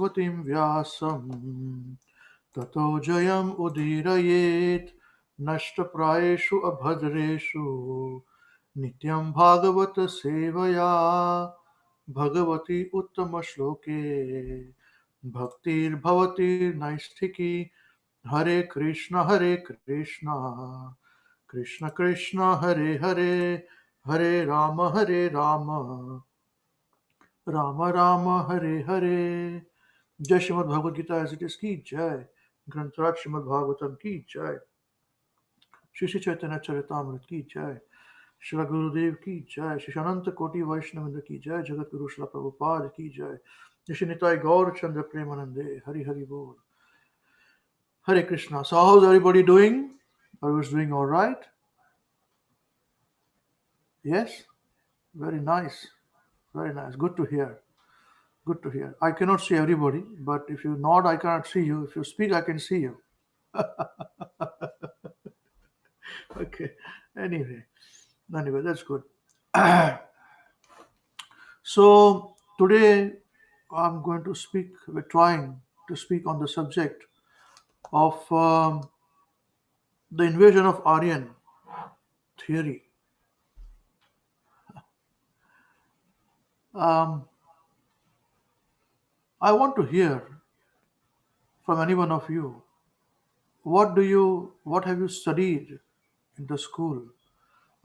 Saraswatim Vyasam Tato Jayam Udirayet Nashtaprayeshu Abhadreshu Nityam Bhagavata Sevaya Bhagavati Uttama Shloke Bhaktir Bhavatir Naistiki Hare Krishna Krishna Krishna Hare Hare Hare Rama Rama Rama Hare Hare. Jai Srimad Bhagavad Gita as it is ki jai. Grantaraj Srimad Bhagavatam ki jai. Shri Shri Chaitanya Charitamrita ki jai. Shri Gurudev ki jai. Shri Shananta Koti Vaishnavinda ki jai. Jagat Guru Shri Prabhupada ki jai. Shri Nitai Gaur Chandra Premanande. Hari Hari Bol. Hare Krishna. So how's everybody doing? Everyone's doing all right? Yes? Very nice. Very nice. Good to hear. Good to hear. I cannot see everybody, but if you nod, I cannot see you. If you speak, I can see you. Okay. Anyway, that's good. So today I'm going to speak. We're trying to speak on the subject of the invasion of Aryan theory. Um, I want to hear from any one of you. What have you studied in the school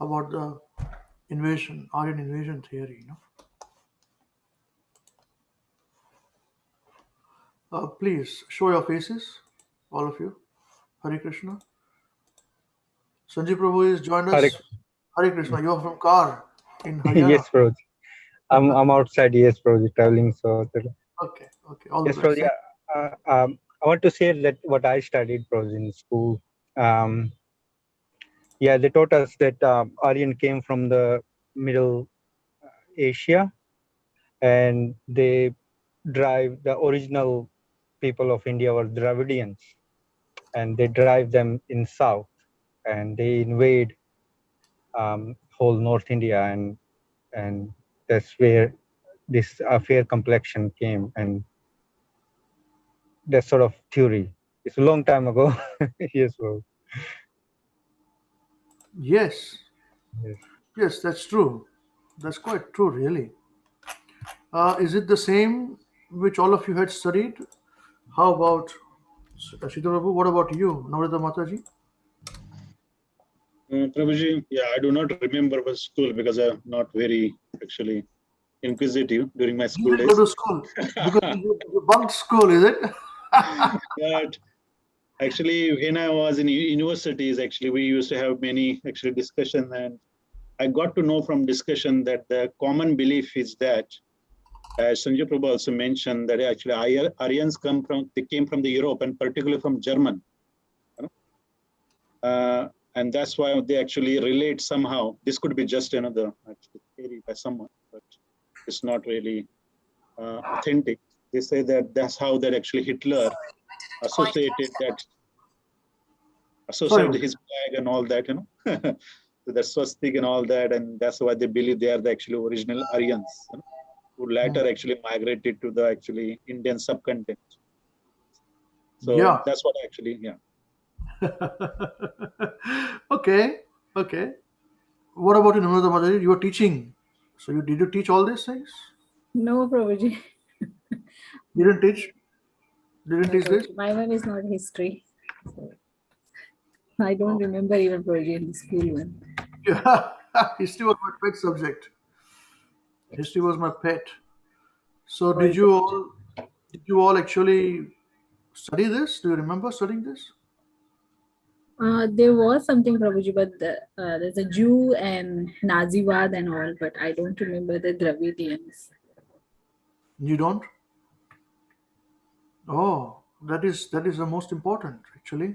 about the Aryan invasion theory? Please show your faces, all of you. Hare Krishna. Sanjay Prabhu has joined Hare, us. Hare Krishna. You're from Kar in Haryana. yes, Prabhuji. I'm outside, yes, Prabhuji, traveling. So, Okay. All the yes, best. Prabhuji. I want to share that what I studied, Prabhuji, in school. They taught us that Aryan came from the Middle Asia, and the original people of India were Dravidians, and they drive them in south, and they invade whole North India, and that's where this fair complexion came, and that sort of theory. It's a long time ago. Yes, bro. Yes. Yes. Yes, that's true. That's quite true, really. Is it the same which all of you had studied? How about Sridhar Prabhu? What about you, Navrata Mataji? Prabhuji, I do not remember my school because I'm not very actually inquisitive during my You school didn't go days. to school because you bunked school, is it? But actually, when I was in universities, actually, we used to have many actually discussion, and I got to know from discussion that the common belief is that, as Sanjay Prabhu also mentioned, that actually Aryans came from the Europe and particularly from German. And that's why they actually relate somehow. This could be just another actually theory by someone, but it's not really authentic. They say that that's how that actually Hitler associated his flag and all that, so the swastika and all that, and that's why they believe they are the actually original Aryans, who later actually migrated to the actually Indian subcontinent. So that's what actually, Okay. What about you, Navrata Mataji? You were teaching. So did you teach all these things? No, Prabhuji. You didn't teach? Didn't No, teach this? Prabhuji. My one is not history. So I don't remember even Prabhuji in the school one. Yeah. History was my pet subject. History was my pet. So Sorry, did you all actually study this? Do you remember studying this? there was something, Prabhuji, but there's a Jew and Naziwad and all, but I don't remember the Dravidians. You don't? Oh, that is the most important actually.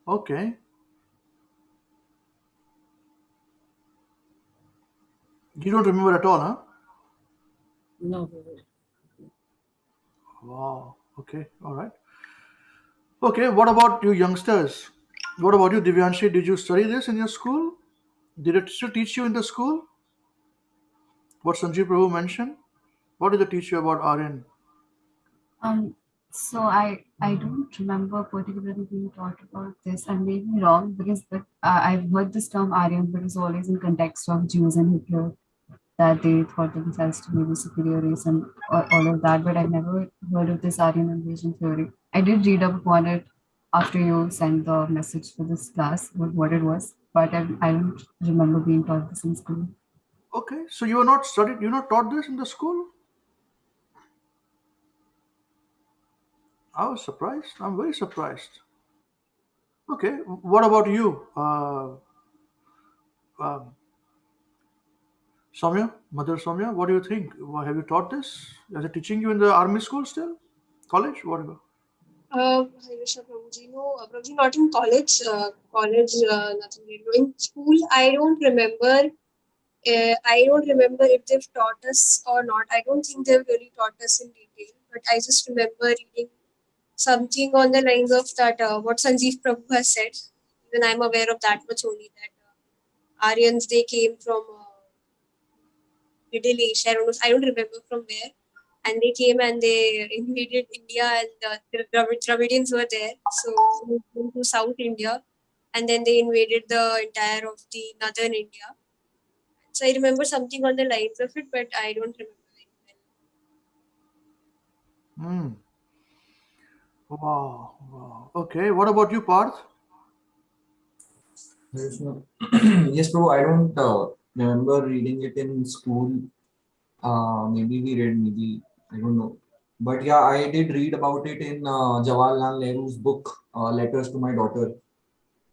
Okay. You don't remember at all, huh? No, Prabhuji. Wow. Okay. All right. Okay. What about you youngsters? What about you, Divyanshi? Did you study this in your school? Did it still teach you in the school? What Sanjeev Prabhu mentioned? What did they teach you about Aryan So I don't remember particularly being taught about this. I may be wrong because I've heard this term Aryan, but it's always in context of Jews and Hitler that they thought themselves to be the superior race and all of that. But I've never heard of this Aryan invasion theory. I did read up upon it after you sent the message for this class, what it was, but I don't remember being taught this in school. Okay, so you are not studied, you're not taught this in the school? I was surprised. I'm very surprised. Okay, what about you, um, Soumya, Mother Soumya? What do you think? Have you taught this? Is it teaching you in the army school still? College? Whatever. Hare Krishna Prabhuji. No, Prabhuji, not in college. Nothing really. No. In school, I don't remember. I don't remember if they've taught us or not. I don't think they've really taught us in detail. But I just remember reading something on the lines of that what Sanjeev Prabhu has said. Even I'm aware of that much only, that Aryans, they came from Middle Asia. I don't remember from where. And they came and they invaded India, and the Dravidians were there. So they came to South India, and then they invaded the entire of the northern India. So I remember something on the lines of it, but I don't remember very well. Hmm. Wow, wow. Okay, what about you, Parth? Yes, no. Yes, bro. I don't remember reading it in school. Maybe we read, maybe I don't know. But yeah, I did read about it in Jawaharlal Nehru's book, Letters to My Daughter.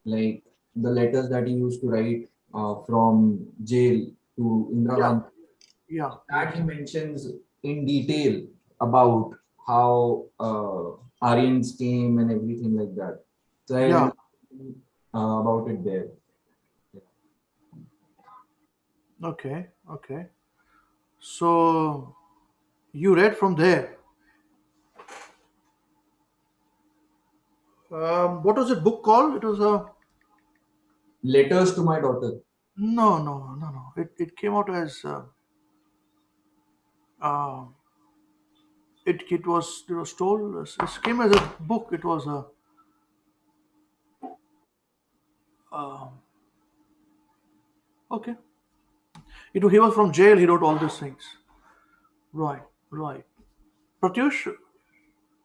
Like the letters that he used to write from jail to Indira Yeah, Gandhi. yeah, That yeah. he mentions in detail about how Aryans came and everything like that. So I Yeah. remember about it there. Okay, okay. So you read from there. What was the book called? It was a Letters to My Daughter. no, no, no, no. It came out as uh, it was told it came as a book. It was a uh, okay. He was from jail. He wrote all these things. Right, right. Pratyush,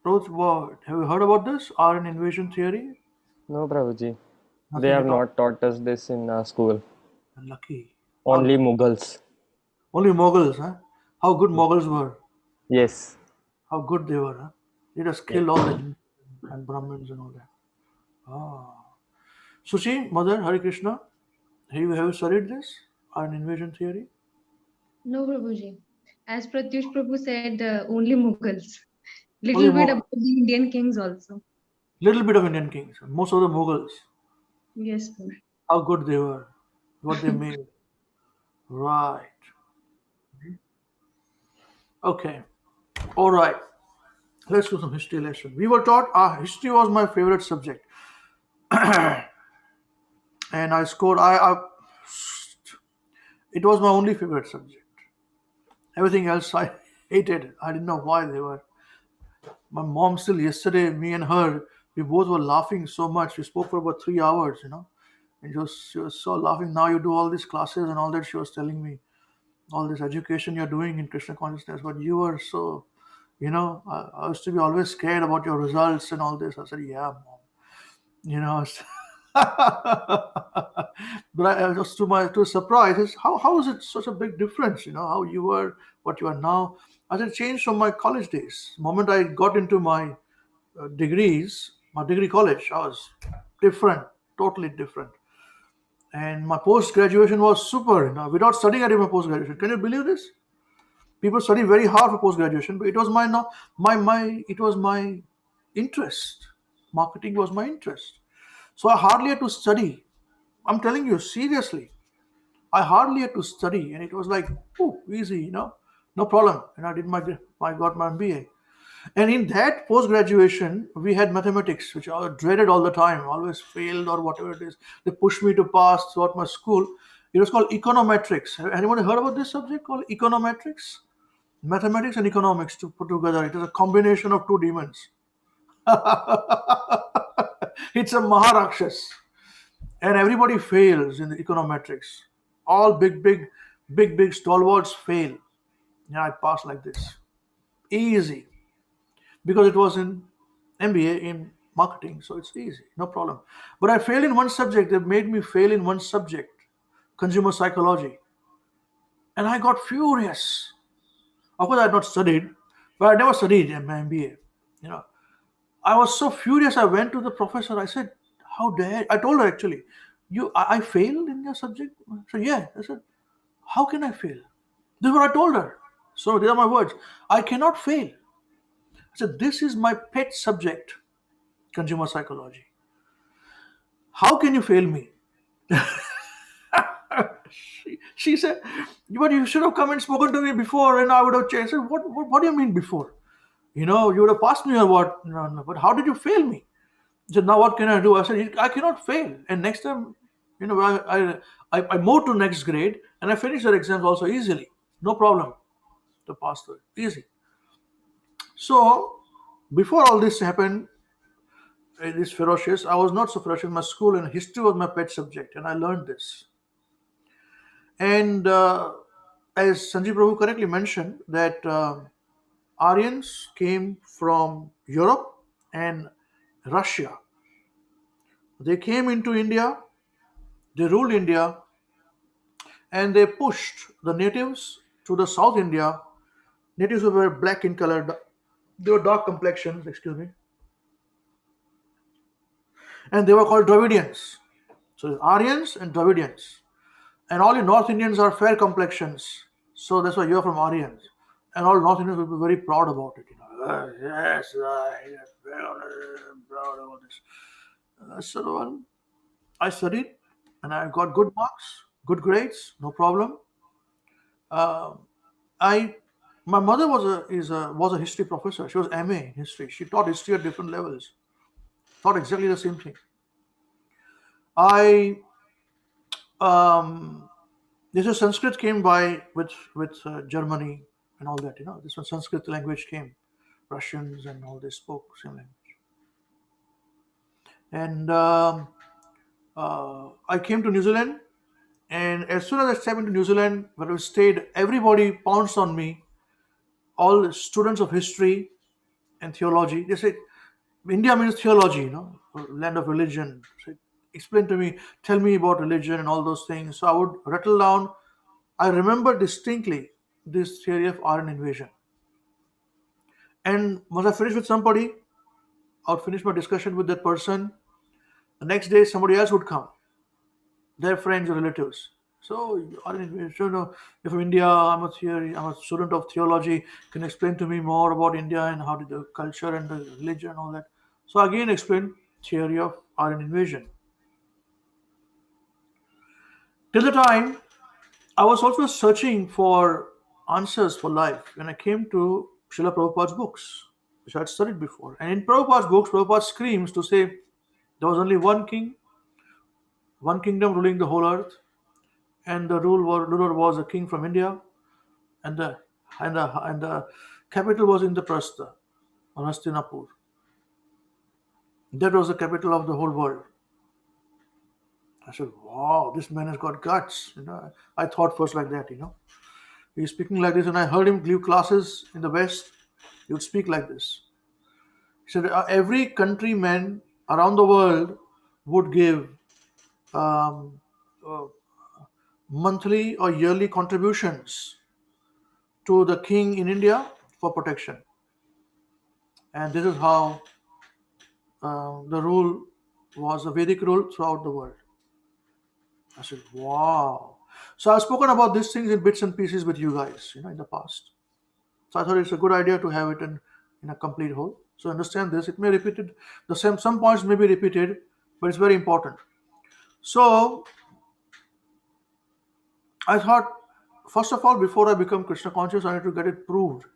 have you heard about this Aryan invasion theory? No, Prabhuji. They Nothing have at all. not taught us this in school. Lucky. Only Mughals. Only Mughals, huh? How good Mughals were. Yes. How good they were, huh? They just Yes. killed all the Hindus and Brahmins and all that. Ah. Suchi, Mother, Hare Krishna, have you studied this? An invasion theory? No, Prabhuji. As Pratyush Prabhu said, only Mughals. Only Little bit Mughals. about the Indian kings also. Little bit of Indian kings. Most of the Mughals. Yes, sir. How good they were. What they made. Right. Okay. All right. Let's do some history lesson. We were taught, history was my favorite subject. And I scored, it was my only favorite subject. Everything else I hated. I didn't know why they were. My mom still yesterday, me and her, we both were laughing so much. We spoke for about 3 hours. And she was so laughing. Now you do all these classes and all that. She was telling me all this education you're doing in Krishna consciousness, but you were so, I used to be always scared about your results and all this. I said, yeah, mom. You know, but I was to surprise is how is it such a big difference? How you were, what you are now. I said, it changed from my college days. The moment I got into my degrees, my degree college, I was different, totally different. And my post graduation was super. Without studying, I did my post graduation. Can you believe this? People study very hard for post graduation, but it was my not my it was my interest. Marketing was my interest. So I hardly had to study. I'm telling you seriously. I hardly had to study, and it was like, oh, easy, no problem. And I got my MBA. And in that post graduation, we had mathematics, which I dreaded all the time, always failed or whatever it is. They pushed me to pass throughout my school. It was called econometrics. Anyone heard about this subject called econometrics? Mathematics and economics to put together, it is a combination of two demons. It's a Maharakshas. And everybody fails in the econometrics. All big stalwarts fail. Yeah, I passed like this. Easy. Because it was in MBA in marketing, so it's easy, no problem. But I failed in one subject. They made me fail in one subject, consumer psychology. And I got furious. Of course, I had not studied, but I never studied in my MBA. You know, I was so furious. I went to the professor. I said, "How dare?" I told her actually, I failed in your subject." So yeah, I said, "How can I fail?" This is what I told her. So these are my words. I cannot fail. I said, "This is my pet subject, consumer psychology. How can you fail me?" She said, "But you should have come and spoken to me before, and I would have changed." I said, what do you mean before? You would have passed me or what? No, but how did you fail me? He said, "Now what can I do?" I said, "I cannot fail." And next time, I moved to next grade and I finished the exams also easily. No problem to pass through it. Easy. So before all this happened, this ferocious, I was not so ferocious in my school, and history was my pet subject, and I learned this. And as Sanjeev Prabhu correctly mentioned, that Aryans came from Europe and Russia. They came into India, they ruled India, and they pushed the natives to the South India. Natives were black in color, they were dark complexions, excuse me, and they were called Dravidians. So Aryans and Dravidians. And all the North Indians are fair complexions. So that's why you're from Aryans. And all North Indians will be very proud about it. Yes, proud about this. So I studied and I got good marks, good grades, no problem. Uh, I My mother was a history professor. She was MA in history. She taught history at different levels. Taught exactly the same thing. I This is Sanskrit came by with Germany and all that. This one Sanskrit language came. Russians and all they spoke same language. And I came to New Zealand, and as soon as I stepped into New Zealand, where I stayed, everybody pounced on me. All the students of history and theology, they say India means theology, land of religion. So explain to me, tell me about religion and all those things. So I would rattle down. I remember distinctly this theory of Aryan invasion. And once I finished with somebody, I would finish my discussion with that person. The next day, somebody else would come, their friends or relatives. So, Aryan invasion, you're from India. I'm a student of theology. Can you explain to me more about India and how did the culture and the religion and all that? So again, explain theory of Aryan invasion. Till the time, I was also searching for answers for life when I came to Srila Prabhupada's books, which I had studied before. And in Prabhupada's books, Prabhupada screams to say there was only one king, one kingdom ruling the whole earth, and the ruler was a king from India, and the capital was in the Prastha, or Hastinapur. That was the capital of the whole world. I said, "Wow, this man has got guts." I thought first like that. He's speaking like this, and I heard him give classes in the West. He would speak like this. He said every countryman around the world would give um, uh, monthly or yearly contributions to the king in India for protection. And this is how the rule was a Vedic rule throughout the world. I said, "Wow." So I've spoken about these things in bits and pieces with you guys, in the past. So I thought it's a good idea to have it in a complete whole. So understand this. It may repeat it. Some points may be repeated, but it's very important. So I thought, first of all, before I become Krishna conscious, I need to get it proved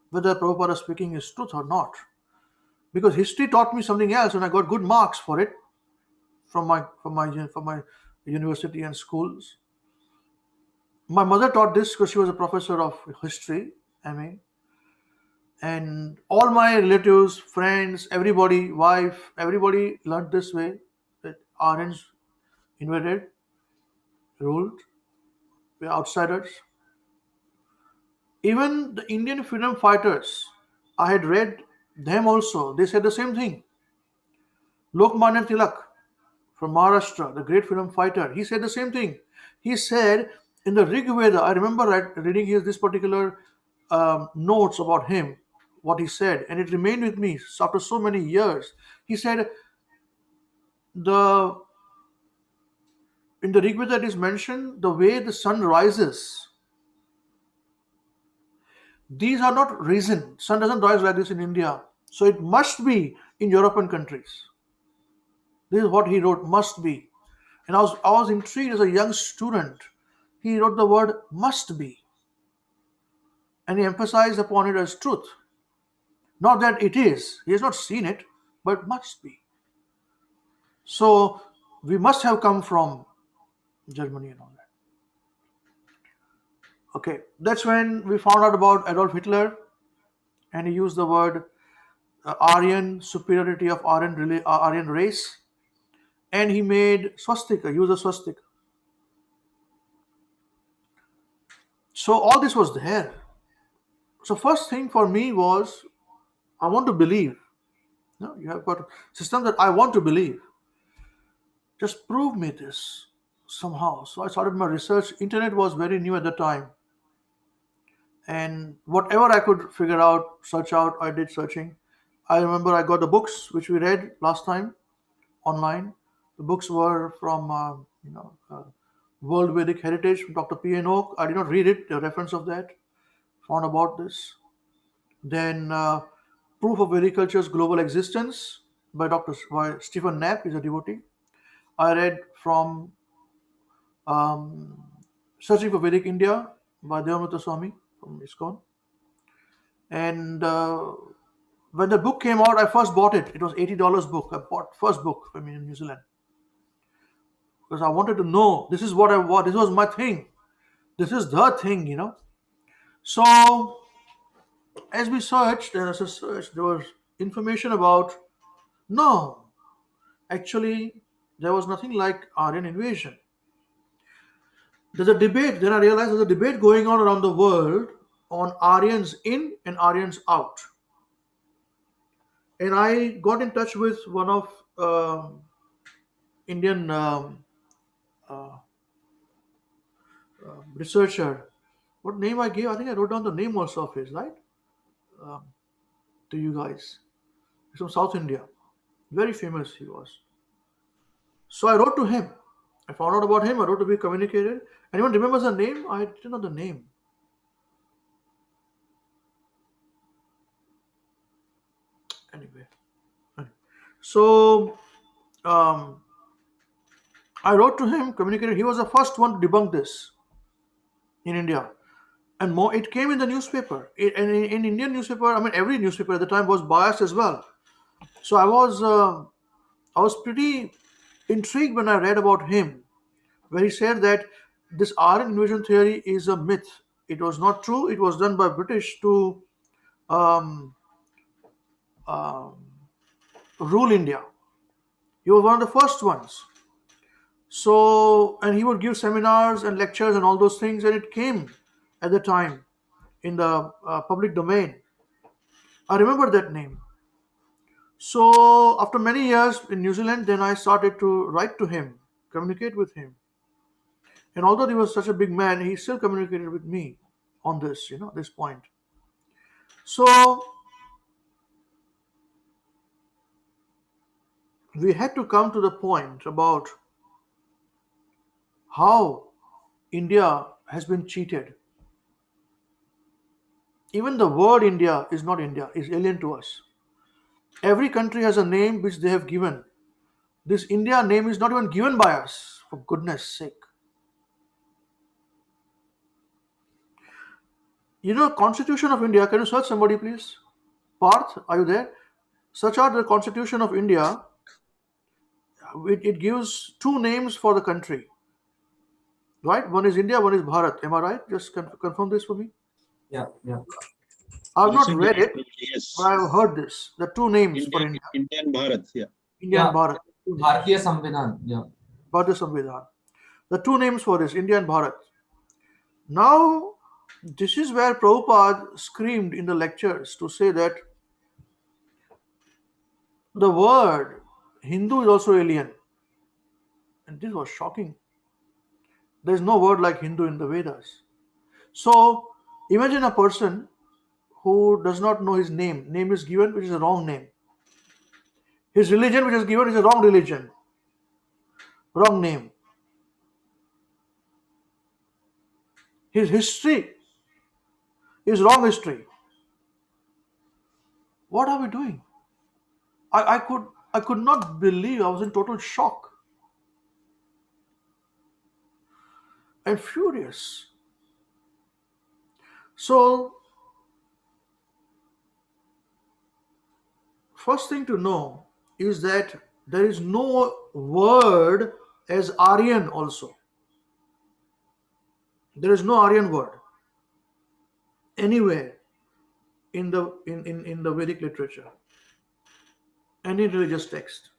whether Prabhupada speaking is truth or not. Because history taught me something else, and I got good marks for it from my university and schools. My mother taught this because she was a professor of history, I mean, and all my relatives, friends, everybody, wife, everybody learned this way that Aryans invaded, ruled, were outsiders. Even the Indian freedom fighters, I had read them also. They said the same thing. Lokmanya Tilak from Maharashtra, the great freedom fighter, he said the same thing. He said in the Rig Veda, I remember reading this particular notes about him, what he said, and it remained with me after so many years. He said the in the Rig Veda it is mentioned the way the sun rises. These are not reason. Sun doesn't rise like this in India, so it must be in European countries. This is what he wrote. Must be. And I was intrigued as a young student. He wrote the word must be. And he emphasized upon it as truth. Not that it is. He has not seen it, but must be. So we must have come from Germany and all that. Okay, that's when we found out about Adolf Hitler, and he used the word Aryan, superiority of Aryan race, and he made swastika, use a swastika. So all this was there. So first thing for me was I want to believe. No, you have got a system that I want to believe. Just prove me this somehow. So I started my research. Internet was very new at the time. And whatever I could figure out, search out, I did searching. I remember I got the books which we read last time online. The books were from World Vedic Heritage from Dr. P. N. Oak. I did not read it, the reference of that. Found about this. Then Proof of Vedic Culture's Global Existence by by Stephen Knapp, is a devotee. I read from Searching for Vedic India by Devamrita Swami from ISKCON. And when the book came out, I first bought it. It was $80 book. I bought first book from in New Zealand because I wanted to know this is what I want. This was my thing. This is the thing, you know. So as we searched, there was information about no, actually there was nothing like Aryan invasion. There's a debate. Then I realized there's a debate going on around the world on Aryans in and Aryans out. And I got in touch with one of Indian researcher. What name I gave? I think I wrote down the name also of his, right? To you guys. He's from South India. Very famous he was. So I wrote to him. I found out about him. I wrote to be communicated. Anyone remembers the name? I didn't know the name. Anyway. So I wrote to him, communicated. He was the first one to debunk this in India. And more, it came in the newspaper. And in Indian newspaper, I mean, every newspaper at the time was biased as well. So I was pretty intrigued when I read about him, where he said that this Aryan invasion theory is a myth. It was not true. It was done by British to um, rule India. He was one of the first ones. So, and he would give seminars and lectures and all those things, and it came at the time in the public domain. I remember that name. So, after many years in New Zealand, then I started to write to him, communicate with him. And although he was such a big man, he still communicated with me on this, this point. So, we had to come to the point about how India has been cheated. Even the word India is not India, is alien to us. Every country has a name which they have given. This India name is not even given by us, for goodness sake. Constitution of India, can you search somebody please? Parth, are you there? Search out the Constitution of India. It gives two names for the country. Right? One is India, one is Bharat. Am I right? Just confirm this for me. Yeah, yeah. I've not Recently, read it, yes. but I've heard this. The two names for India. Indian Bharat, yeah. India and Bharat. Bharatiya Samvidhan. Yeah. Bharatiya Samvidhan. The two names for this, India and Bharat. Now, this is where Prabhupada screamed in the lectures to say that the word Hindu is also alien. And this was shocking. There is no word like Hindu in the Vedas. So, imagine a person who does not know his name. Name is given, which is a wrong name. His religion, which is given, is a wrong religion. Wrong name. His history is wrong history. What are we doing? I could not believe. I was in total shock and furious. So, first thing to know is that there is no word as Aryan also. There is no Aryan word anywhere in the Vedic literature, any religious text.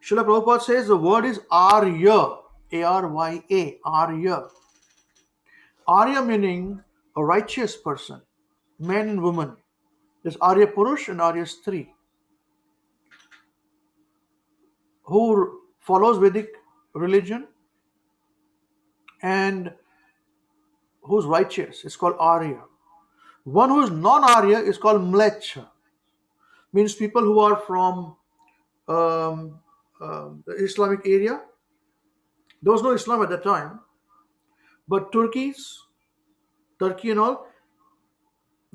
Srila Prabhupada says the word is Arya, Arya, Arya. Arya meaning a righteous person, man and woman. There's Arya Purush and Arya Stri, who follows Vedic religion and who's righteous. It's called Arya. One who is non-Arya is called Mlecha, means people who are from the Islamic area. There was no Islam at that time, but Turkey and all,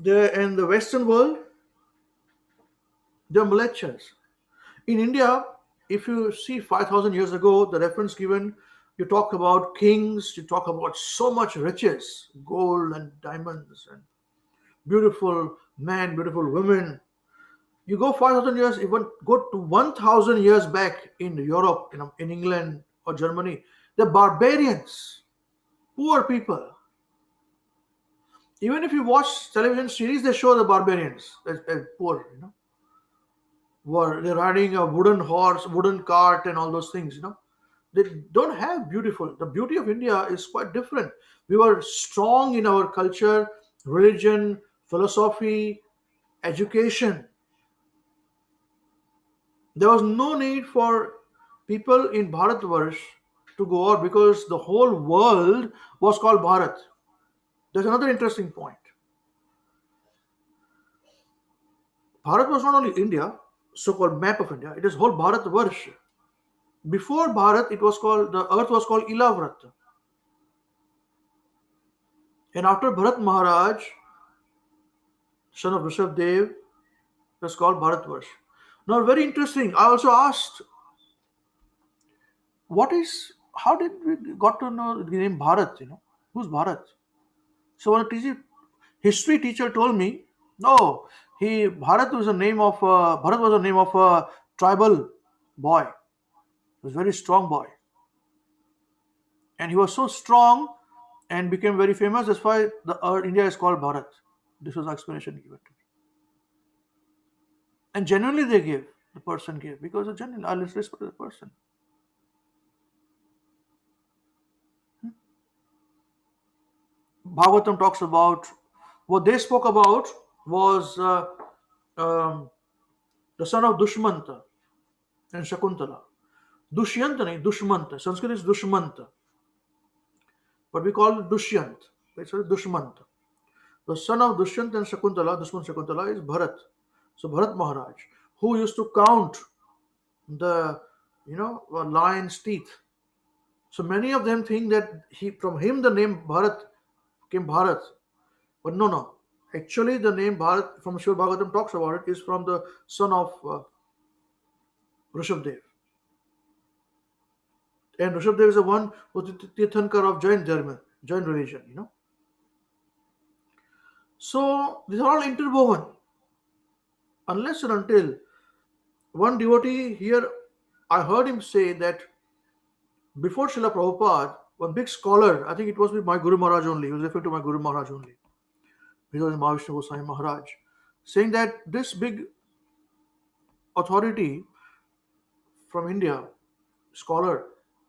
in the Western world, they're Mlechas. In India, if you see 5,000 years ago, the reference given, you talk about kings, you talk about so much riches, gold and diamonds and beautiful men, beautiful women. You go 5,000 years, even go to 1,000 years back in Europe, in England or Germany, they're barbarians, poor people. Even if you watch television series, they show the barbarians as poor, they're riding a wooden horse, wooden cart, and all those things. They don't have beautiful. The beauty of India is quite different. We were strong in our culture, religion, philosophy, education. There was no need for people in Bharatvarsh to go out because the whole world was called Bharat. There's another interesting point. Bharat was not only India, so-called map of India, it is whole Bharatvarsh. Before Bharat, the earth was called Ilavrat. And after Bharat Maharaj, son of Rishabh Dev, it was called Bharatvarsh. Now, very interesting. I also asked, how did we got to know the name Bharat? Who's Bharat? So one history teacher told me, no, Bharat was the name of a tribal boy. He was a very strong boy, and he was so strong and became very famous. That's why India is called Bharat. This was the explanation given to me, and genuinely the person gave because genuinely I respect the person. Bhagavatam talks about what they spoke about was the son of Dushmanta and Shakuntala. Dushyanta nahi, Dushmanta. Sanskrit is Dushmanta. But we call it Dushyant. It's Dushmanta. The son of Dushyant and Shakuntala, Dushman Shakuntala, is Bharat. So Bharat Maharaj, who used to count the lion's teeth. So many of them think that from him the name Bharat came Bharat. But no. Actually, the name Bharat from Srimad Bhagavatam talks about it is from the son of Rishabh Dev. And Rishabh Dev is the one who is the Tirthankar of Jain religion, So these are all interwoven. Unless and until one devotee here, I heard him say that before Srila Prabhupada, one big scholar, I think it was with my Guru Maharaj only, he was referring to my Guru Maharaj only. His name is Mahavishnu Goswami Maharaj, saying that this big authority from India, scholar,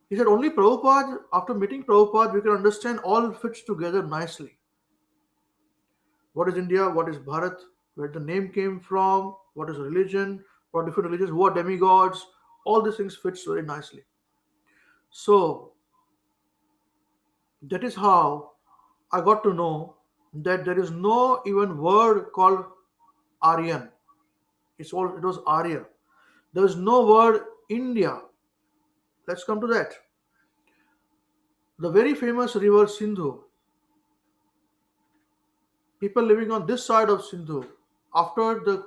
he said only Prabhupada, after meeting Prabhupada, we can understand all fits together nicely. What is India? What is Bharat? Where the name came from? What is religion? What different religions? Who are demigods? All these things fits very nicely. So that is how I got to know that there is no even word called Aryan. It was Arya. There is no word India. Let's come to that. The very famous river Sindhu. People living on this side of Sindhu, after the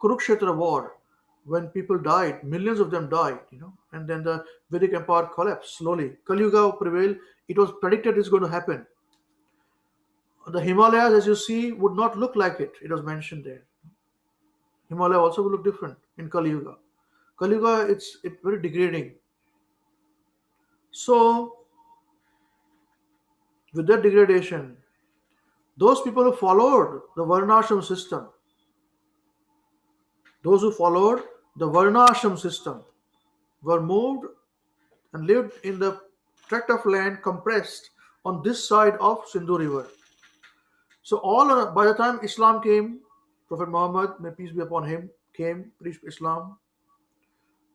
Kurukshetra war, when people died, millions of them died, and then the Vedic Empire collapsed slowly. Kali Yuga prevailed. It was predicted it's going to happen. The Himalayas, as you see, would not look like it. It was mentioned there. Himalaya also will look different in Kali Yuga. Kali Yuga, it's very degrading. So, with that degradation, those people who followed the Varnashram system, were moved and lived in the tract of land compressed on this side of Sindhu River. So by the time Islam came, Prophet Muhammad, may peace be upon him, came, preached Islam.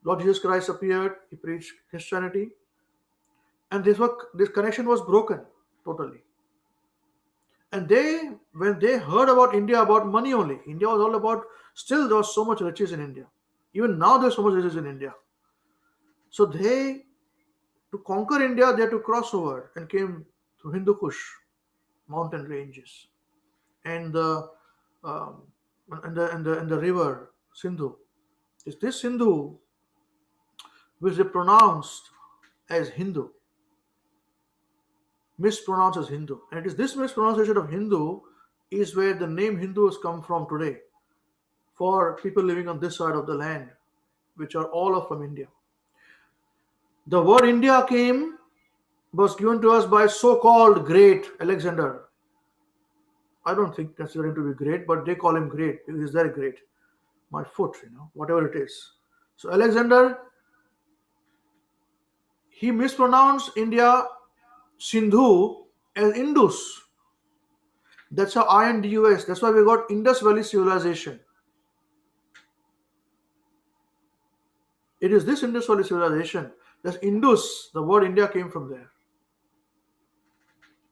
Lord Jesus Christ appeared, he preached Christianity, and this connection was broken totally. And when they heard about India, about money only, India was all about, still there was so much riches in India. Even now there's so much riches in India. So to conquer India, they had to cross over and came through Hindu Kush mountain ranges and the river Sindhu. It's this Sindhu which they pronounced as Hindu, mispronounced as Hindu. And it is this mispronunciation of Hindu is where the name Hindu has come from today for people living on this side of the land, which are all from India. The word India was given to us by so-called great Alexander. I don't think consider him to be great, but they call him great because he's very great. My foot, whatever it is. So Alexander, he mispronounced India, Sindhu, as Indus. That's how INDUS. That's why we got Indus Valley Civilization. It is this Indus Valley Civilization. That's Indus. The word India came from there.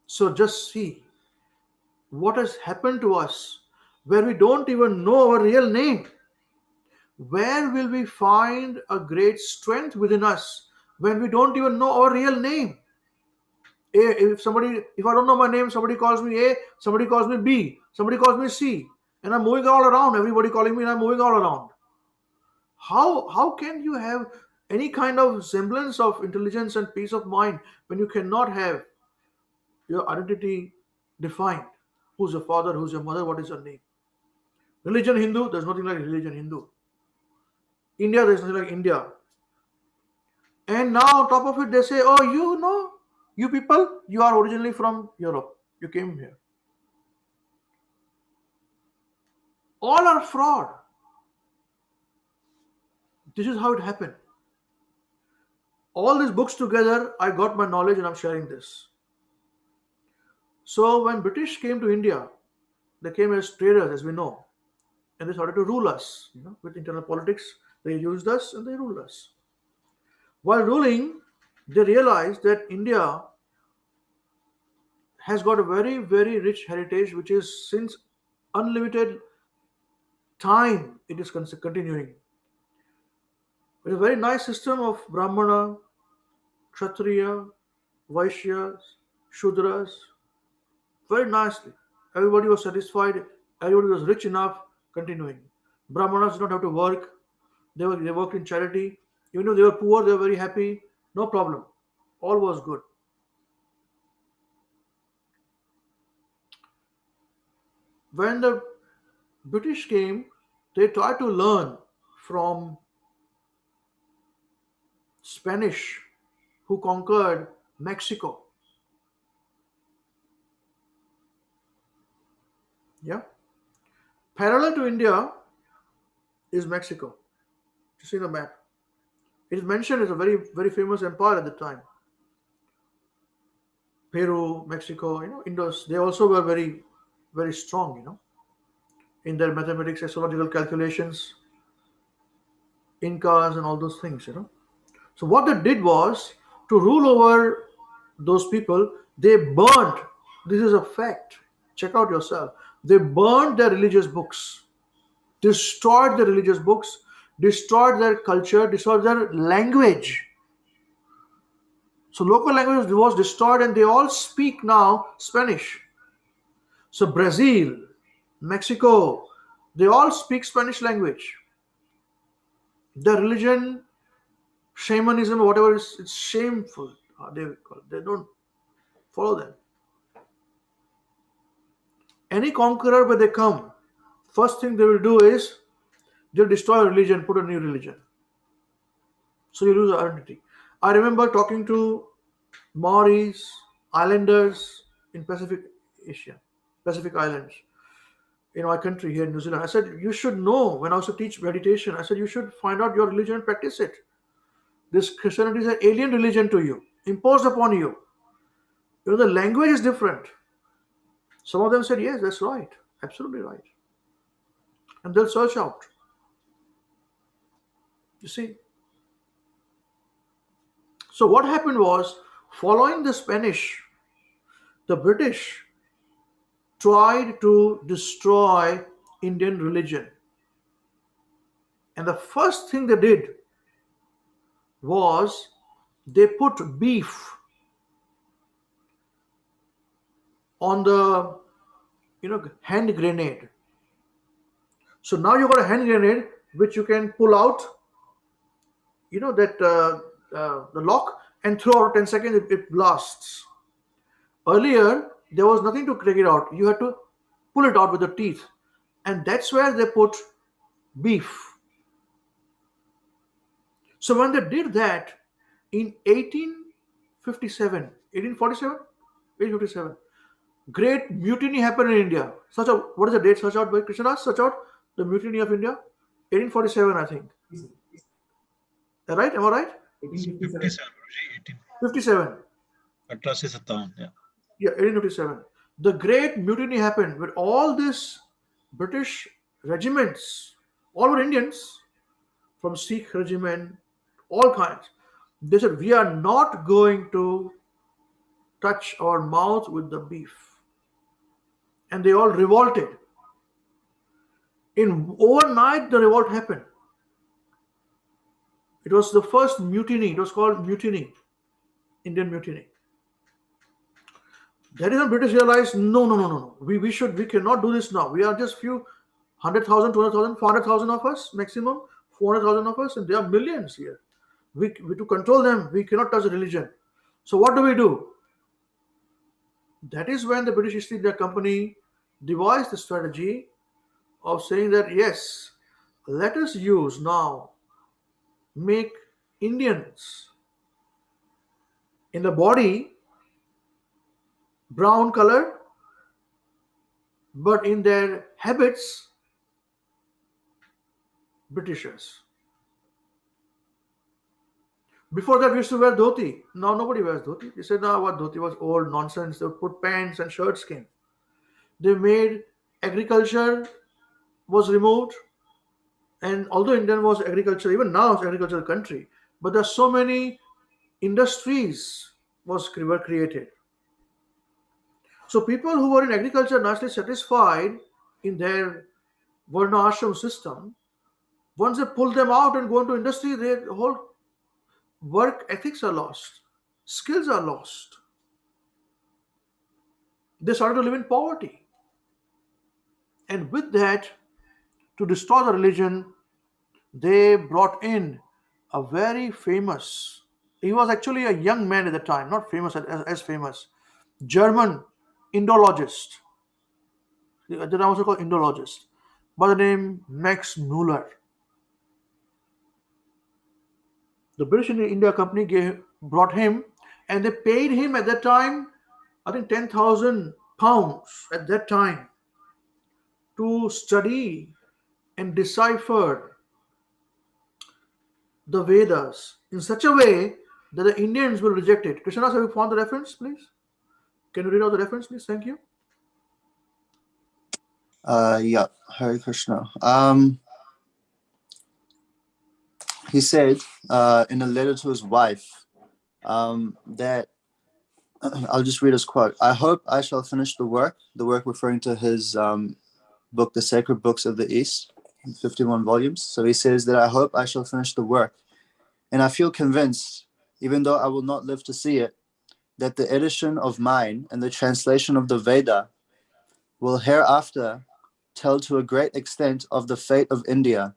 So just see what has happened to us where we don't even know our real name. Where will we find a great strength within us when we don't even know our real name? If I don't know my name, somebody calls me A, somebody calls me B, somebody calls me C, and I'm moving all around. Everybody calling me, and I'm moving all around. How can you have any kind of semblance of intelligence and peace of mind when you cannot have your identity defined? Who's your father? Who's your mother? What is your name? Religion Hindu, there's nothing like religion Hindu. India, there's nothing like India. And now on top of it, they say, oh, you people, you are originally from Europe. You came here. All are fraud. This is how it happened. All these books together, I got my knowledge and I'm sharing this. So when British came to India, they came as traders, as we know, and they started to rule us. With internal politics, they used us and they ruled us. While ruling, they realized that India has got a very, very rich heritage, which is since unlimited time it is continuing. It's a very nice system of Brahmana, Kshatriya, Vaishyas, Shudras, very nicely. Everybody was satisfied, everybody was rich enough, continuing. Brahmanas did not have to work, they worked in charity. Even though they were poor, they were very happy, no problem. All was good. When the British came, they tried to learn from Spanish who conquered Mexico. Yeah. Parallel to India is Mexico. You see the map. It is mentioned as a very, very famous empire at the time. Peru, Mexico, Indus, they also were very, very strong, in their mathematics, astrological calculations, Incas, and all those things. So what they did was to rule over those people, they burned. This is a fact. Check out yourself. They burned their religious books, destroyed their religious books, destroyed their culture, destroyed their language. So local language was destroyed, and they all speak now Spanish. So Brazil, Mexico, they all speak Spanish language. Their religion, shamanism, whatever is, it's shameful. They don't follow them. Any conqueror, when they come, first thing they will do is they'll destroy a religion, put a new religion. So you lose identity. I remember talking to Maoris, islanders in Pacific Asia, Pacific Islands, in our country here in New Zealand. I said, you should know, when I was to teach meditation, I said, you should find out your religion and practice it. This Christianity is an alien religion to you, imposed upon you. The language is different. Some of them said, yes, that's right, absolutely right. And they'll search out. You see? So what happened was, following the Spanish, the British tried to destroy Indian religion. And the first thing they did was they put beef on the hand grenade. So now you've got a hand grenade which you can pull out, the lock, and throw out 10 seconds, it blasts. Earlier, there was nothing to take it out. You had to pull it out with the teeth. And that's where they put beef. So when they did that in 1857, 1857, great mutiny happened in India. What is the date? Search out by Krishna. Search out the mutiny of India. 1847, I think. Right? Am I right? 57. 57. 1857, yeah. Yeah, 1857. The great mutiny happened with all these British regiments, all were Indians, from Sikh regiment, all kinds. They said, we are not going to touch our mouth with the beef. And they all revolted. In overnight, the revolt happened. It was the first mutiny. It was called mutiny, Indian mutiny. That is when British realized, no. We cannot do this now. We are just few 100,000, 200,000, 400,000 of us, maximum 400,000 of us, and there are millions here. We to control them, we cannot touch religion. So what do? That is when the British East India Company devised the strategy of saying that, yes, let us make Indians in the body brown color, but in their habits, Britishers. Before that, we used to wear dhoti. Now nobody wears dhoti. They said, no, what dhoti was old nonsense. They would put pants and shirts came. They made agriculture was removed. And although India was agriculture, even now it's agricultural country, but there are so many industries were created. So people who were in agriculture nicely satisfied in their Varna Ashram system, once they pull them out and go into industry, their whole work ethics are lost. Skills are lost. They started to live in poverty. And with that, to destroy the religion, they brought in a very famous, he was actually a young man at the time, not famous as famous, German Indologist. They are also called Indologist, by the name Max Muller. The British India Company brought him, and they paid him at that time, I think 10,000 pounds at that time, to study and decipher the Vedas in such a way that the Indians will reject it. Krishna, have you found the reference, please? Can you read out the reference, please? Thank you. Yeah, Hare Krishna. He said in a letter to his wife that I'll just read his quote. I hope I shall finish the work referring to his book, The Sacred Books of the East, 51 volumes. So he says that I hope I shall finish the work. And I feel convinced, even though I will not live to see it, that the edition of mine and the translation of the Veda will hereafter tell to a great extent of the fate of India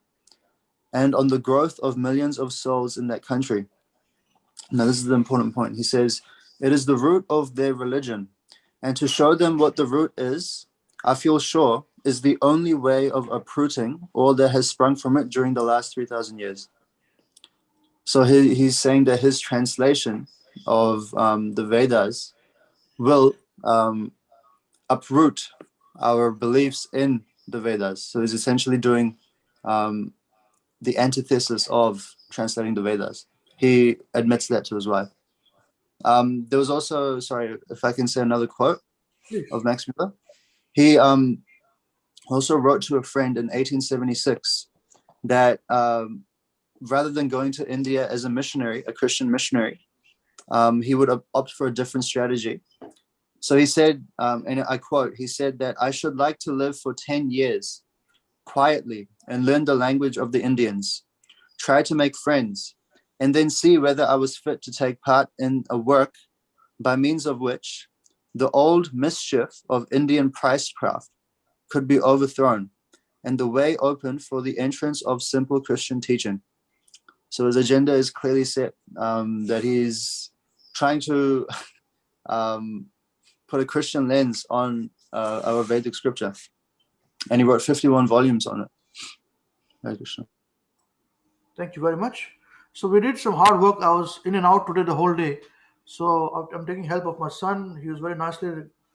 and on the growth of millions of souls in that country. Now, this is the important point. He says, it is the root of their religion. And to show them what the root is, I feel sure, is the only way of uprooting all that has sprung from it during the last 3,000 years. So he's saying that his translation of the Vedas will uproot our beliefs in the Vedas. So he's essentially doing the antithesis of translating the Vedas. He admits that to his wife. There was also, sorry, if I can say another quote of Max Muller. He also wrote to a friend in 1876 that rather than going to India as a missionary, a Christian missionary, he would opt for a different strategy. So he said, and I quote, he said that I should like to live for 10 years quietly and learn the language of the Indians, try to make friends, and then see whether I was fit to take part in a work by means of which the old mischief of Indian priestcraft could be overthrown and the way opened for the entrance of simple Christian teaching. So his agenda is clearly set, that he's trying to put a Christian lens on our Vedic scripture. And he wrote 51 volumes on it. Hare Krishna. Thank you very much. So we did some hard work. I was in and out today the whole day. So I'm taking help of my son. He was very nicely.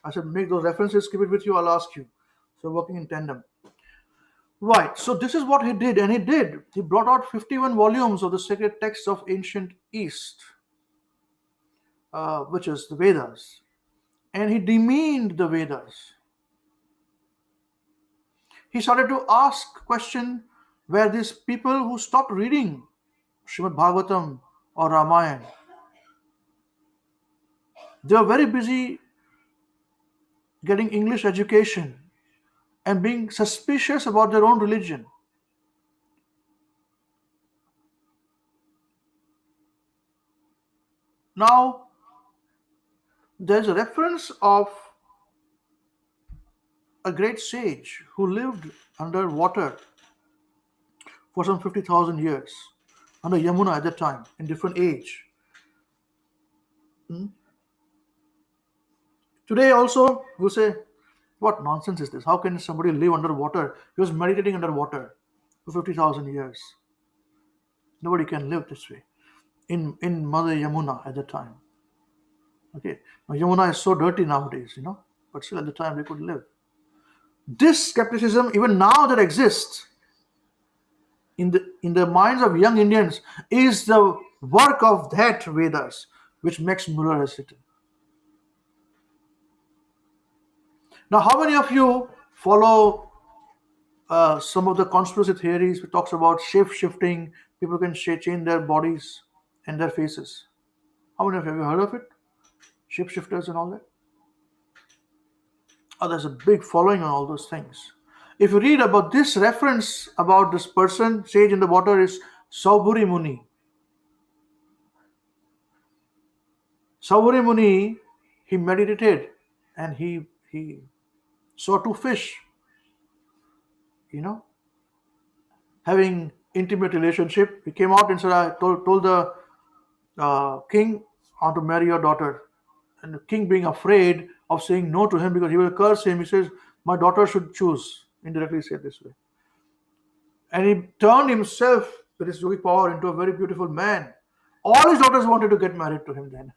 I said, make those references, keep it with you, I'll ask you. So working in tandem. Right. So this is what he did, and he did. He brought out 51 volumes of the sacred texts of ancient East, which is the Vedas. And he demeaned the Vedas. He started to ask question where these people who stopped reading Srimad Bhagavatam or Ramayana, they were very busy getting English education and being suspicious about their own religion. Now, there's a reference of a great sage who lived under water for some 50,000 years, under Yamuna at that time, in different age. Today also, we say, what nonsense is this? How can somebody live underwater? He was meditating underwater for 50,000 years. Nobody can live this way. In Mother Yamuna at that time. Okay. Now Yamuna is so dirty nowadays, but still at the time they could live. This skepticism, even now that exists in the minds of young Indians, is the work of that Vedas, which Max Muller has written. Now, how many of you follow some of the conspiracy theories which talks about shape-shifting? People can change their bodies and their faces. How many of you have heard of it? Shapeshifters and all that? Oh, there's a big following on all those things. If you read about this reference about this person, sage in the water, is Saubhuri Muni. Saubhuri Muni, he meditated and he saw two fish, having intimate relationship. He came out and said, I told the king, I want to marry your daughter. And the king, being afraid of saying no to him because he will curse him, he says, my daughter should choose. Indirectly said this way. And he turned himself with his yogic power into a very beautiful man. All his daughters wanted to get married to him then.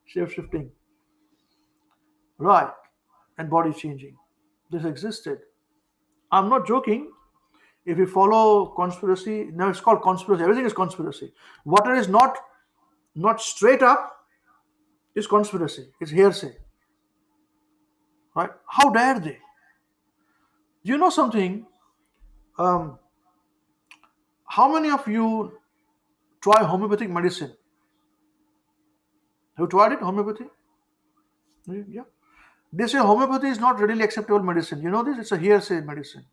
Shape shifting. Right. And body changing. This existed. I'm not joking. If you follow conspiracy, now it's called conspiracy. Everything is conspiracy. Whatever is not straight up is conspiracy. It's hearsay. Right? How dare they? Do you know something? How many of you try homeopathic medicine? Have you tried it, homeopathy? Yeah. They say homeopathy is not readily acceptable medicine. You know this? It's a hearsay medicine.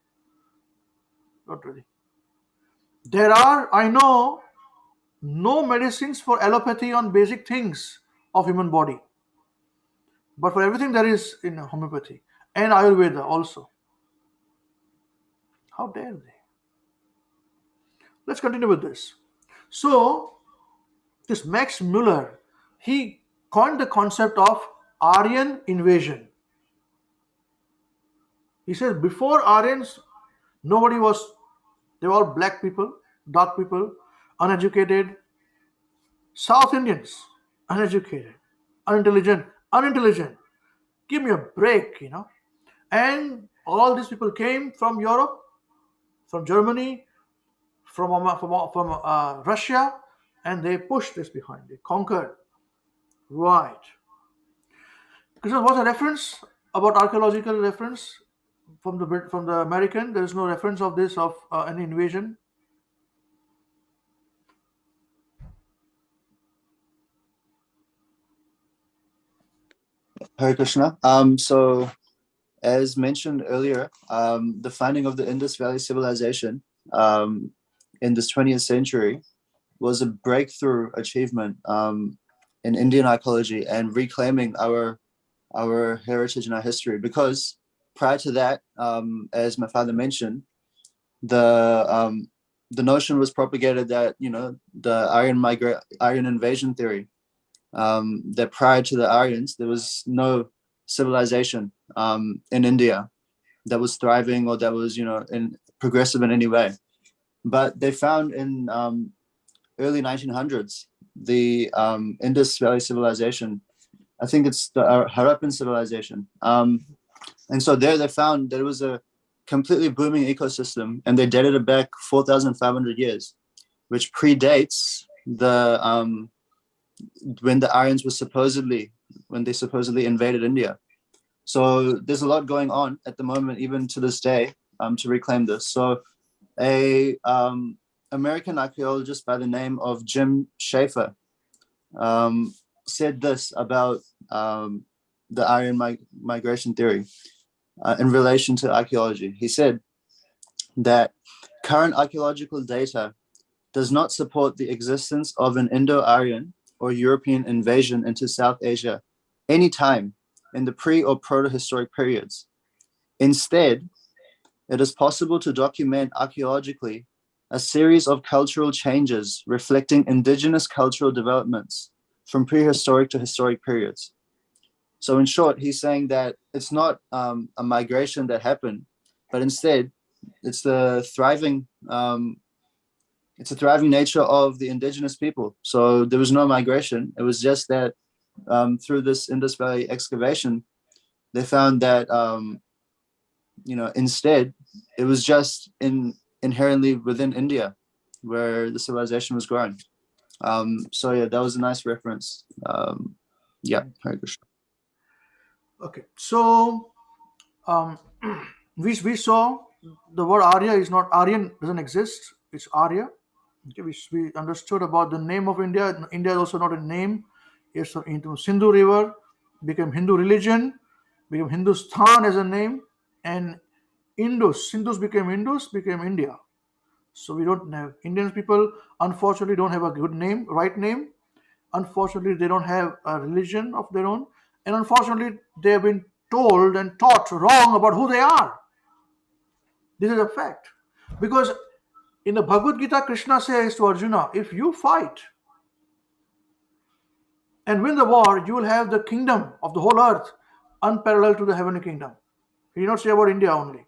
Not really. There are, I know, no medicines for allopathy on basic things of human body. But for everything there is in homeopathy and Ayurveda also. How dare they? Let's continue with this. So, this Max Muller, he coined the concept of Aryan invasion. He says before Aryans, nobody was, they were all black people, dark people, uneducated, South Indians, uneducated, unintelligent. Give me a break, you know. And all these people came from Europe, from Germany, from Russia, and they pushed this behind. They conquered. Right. Krishna, what's a reference about archaeological reference from the American? There is no reference of this of any invasion. Hare Krishna. So, as mentioned earlier, the finding of the Indus Valley civilization in this 20th century was a breakthrough achievement in Indian archaeology and reclaiming our heritage and our history. Because prior to that, as my father mentioned, the notion was propagated that the Aryan invasion theory, that prior to the Aryans there was no civilization in India that was thriving or that was in progressive in any way. But they found in early 1900s the Indus Valley civilization. I think it's the Harappan civilization. And so there they found that it was a completely booming ecosystem, and they dated it back 4,500 years, which predates the when the Aryans were supposedly invaded India. So there's a lot going on at the moment, even to this day, to reclaim this. So a American archaeologist by the name of Jim Schaefer said this about the Aryan migration theory in relation to archaeology. He said that current archaeological data does not support the existence of an Indo-Aryan or European invasion into South Asia any time in the pre- or proto-historic periods. Instead, it is possible to document archaeologically a series of cultural changes reflecting indigenous cultural developments from prehistoric to historic periods. So in short, he's saying that it's not a migration that happened, but instead it's the thriving nature of the indigenous people. So there was no migration. It was just that through this Indus Valley excavation, they found that instead it was just inherently within India where the civilization was growing. So yeah, that was a nice reference. Yeah, Hare Krishna. Okay, so we saw the word Arya is not Aryan, doesn't exist. It's Arya. Okay, we understood about the name of India. India is also not a name. It's into Sindhu River, became Hindu religion, became Hindustan as a name, and Hindus became India. So we don't have Indian people. Unfortunately, don't have a good name, right name. Unfortunately, they don't have a religion of their own, and unfortunately, they have been told and taught wrong about who they are. This is a fact, because in the Bhagavad Gita, Krishna says to Arjuna, if you fight and win the war, you will have the kingdom of the whole earth unparalleled to the heavenly kingdom. He did not say about India only.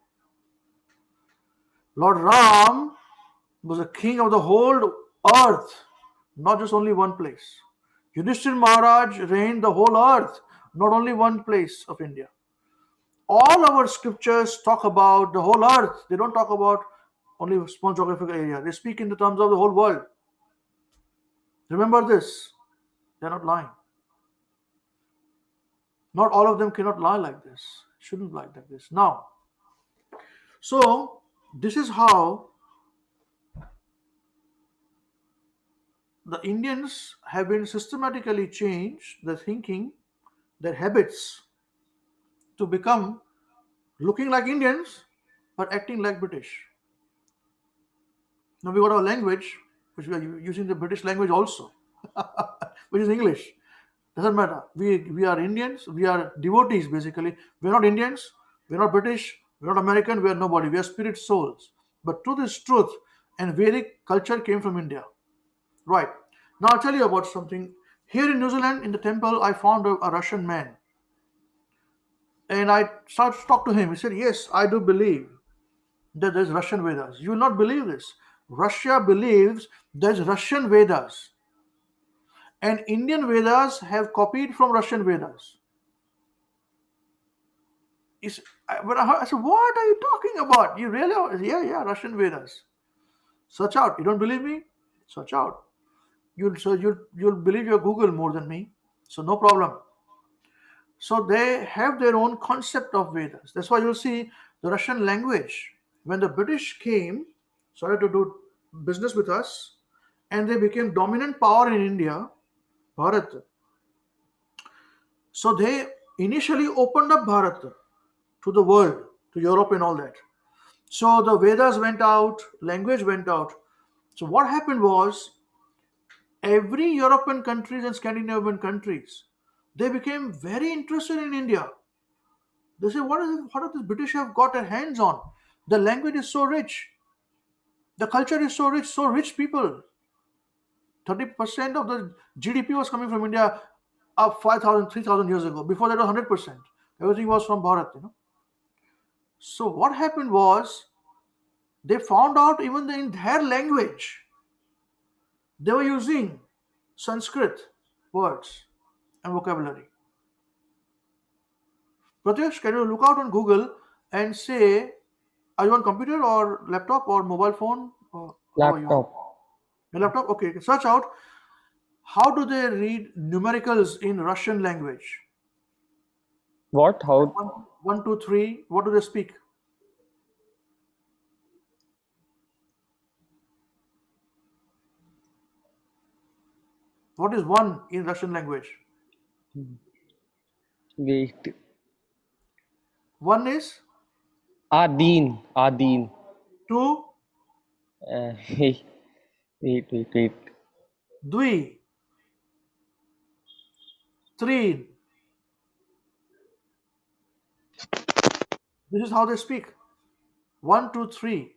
Lord Ram was a king of the whole earth, not just only one place. Yudhishthir Maharaj reigned the whole earth, not only one place of India. All our scriptures talk about the whole earth. They don't talk about only a small geographical area. They speak in the terms of the whole world. Remember this. They're not lying. Not all of them cannot lie like this. Shouldn't lie like this. Now, so this is how the Indians have been systematically changed their thinking, their habits to become looking like Indians but acting like British. Now we got our language, which we are using the British language also, which is English. Doesn't matter. We are Indians. We are devotees basically. We're not Indians. We're not British. We're not American. We are nobody. We are spirit souls. But truth is truth, and Vedic culture came from India. Right. Now I'll tell you about something. Here in New Zealand, in the temple, I found a Russian man, and I started to talk to him. He said, "Yes, I do believe that there's Russian Vedas." You will not believe this. Russia believes there's Russian Vedas, and Indian Vedas have copied from Russian Vedas. I said, "What are you talking about? You really are?" Yeah, Russian Vedas. Search out. You don't believe me? Search out. You'll believe your Google more than me. So no problem. So they have their own concept of Vedas. That's why you'll see the Russian language. When the British came, started to do business with us, and they became dominant power in India, Bharat. So they initially opened up Bharat to the world, to Europe and all that. So the Vedas went out, language went out. So what happened was every European countries and Scandinavian countries, they became very interested in India. They say, what does the British have got their hands on? The language is so rich. The culture is so rich people. 30% of the GDP was coming from India up 5,000, 3,000 years ago. Before that was 100%. Everything was from Bharat. So what happened was they found out even in their language, they were using Sanskrit words and vocabulary. Pratyush, can you look out on Google and say, are you on computer or laptop or mobile phone? Or how are you? Laptop. Your laptop? Okay, search out how do they read numericals in Russian language? What? How? 1, 2, 3. What do they speak? What is 1 in Russian language? Wait. 1 is Adin. Adin. 2, Wait. Wait. Dvi, 3. This is how they speak. 1, 2, 3.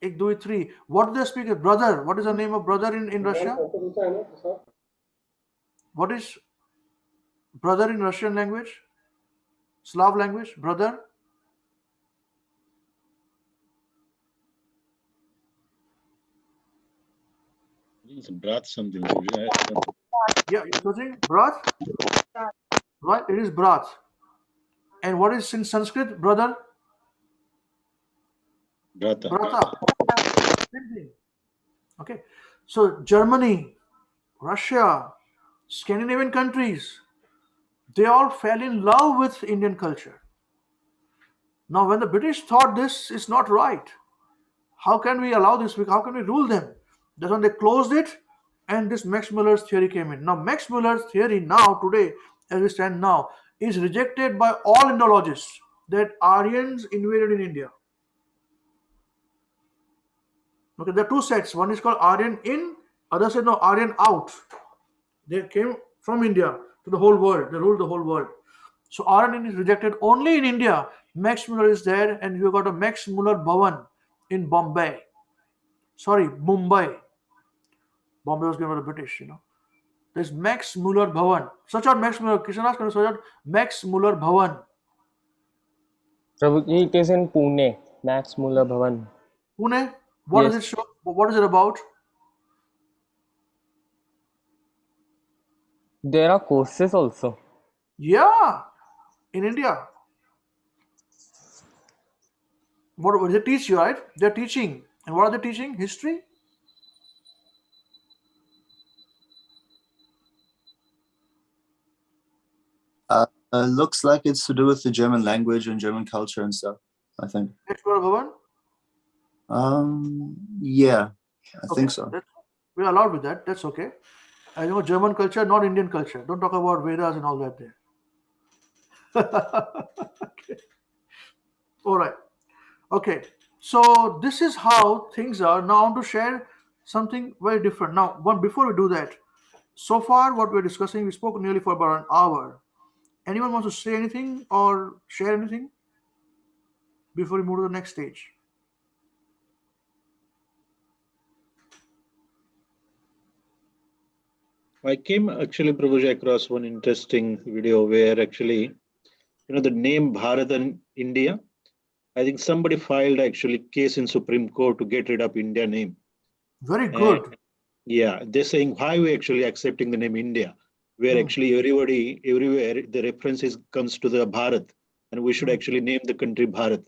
1, 2, 3. What do they speak? Brother. What is the name of brother in Russia? What is brother in Russian language? Slav language? Brother? It's brat something. Yeah, you're searching? Brat? Right? It is brat. And what is in Sanskrit, brother? Brata. Brata. Same thing. Okay. So Germany, Russia, Scandinavian countries, they all fell in love with Indian culture. Now, when the British thought this is not right, how can we allow this? How can we rule them? That's when they closed it, and this Max Muller's theory came in. Now, Max Muller's theory now, today, as we stand now, is rejected by all Indologists that Aryans invaded in India. Okay, there are two sets. One is called Aryan in, other said no, Aryan out. They came from India to the whole world. They ruled the whole world. So Aryan is rejected only in India. Max Muller is there, and you got a Max Muller Bhavan in Bombay. Sorry, Mumbai. Bombay was given by the British. There's Max Muller Bhavan. Search out Max Muller. Krishna's going to search out Max Muller Bhavan. Prabhuji, it is in Pune. Max Muller Bhavan. Pune. What does Yes. it show? What is it about? There are courses also. Yeah, in India. What they teach you, right? They're teaching. And what are they teaching? History? Looks like it's to do with the German language and German culture and stuff, I think. Bhavan? Yeah, I Okay, think so. we're allowed with that. That's okay. I know German culture, not Indian culture. Don't talk about Vedas and all that there. Okay. All right. Okay. So this is how things are. Now I want to share something very different. Now, but before we do that, so far what we're discussing, we spoke nearly for about an hour. Anyone wants to say anything or share anything before we move to the next stage? I came actually, Prabhuji, across one interesting video where actually, the name Bharat and India, I think somebody filed actually case in Supreme Court to get rid of India name. Very And good. yeah, they're saying why we actually accepting the name India, where actually everybody, everywhere, the references comes to the Bharat, and we should actually name the country Bharat.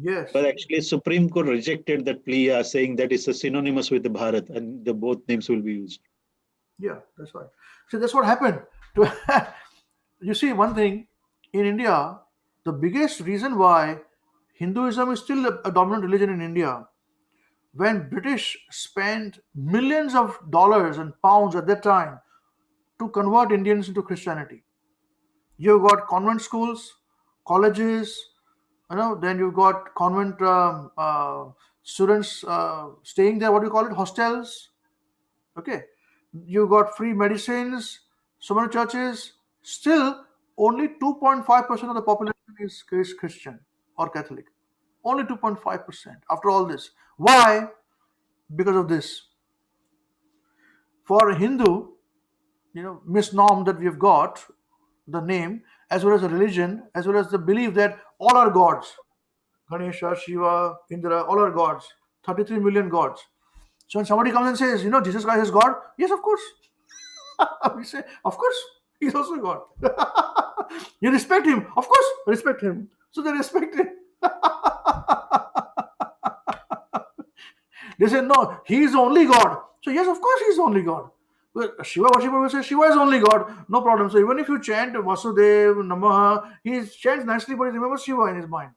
Yes. But actually, Supreme Court rejected that plea, saying that it's a synonymous with the Bharat, and the both names will be used. Yeah, that's right. So that's what happened. You see, one thing in India, the biggest reason why Hinduism is still a dominant religion in India, when British spent millions of dollars and pounds at that time to convert Indians into Christianity. You've got convent schools, colleges, then you've got convent students staying there. What do you call it? Hostels. Okay, you got free medicines, so many churches. Still, only 2.5% of the population is Christian or Catholic. Only 2.5% after all this. Why? Because of this. For a Hindu, misnorm that we've got, the name, as well as the religion, as well as the belief that all are gods. Ganesha, Shiva, Indra, all are gods. 33 million gods. So when somebody comes and says, Jesus Christ is God, yes, of course. We say, of course, he's also God. You respect him, of course, respect him. So they respect him. They say, no, he is only God. So yes, of course, he is only God. But Shiva worshipper will say Shiva is only God, no problem. So even if you chant Vasudev, Namaha, he chants nicely, but he remembers Shiva in his mind.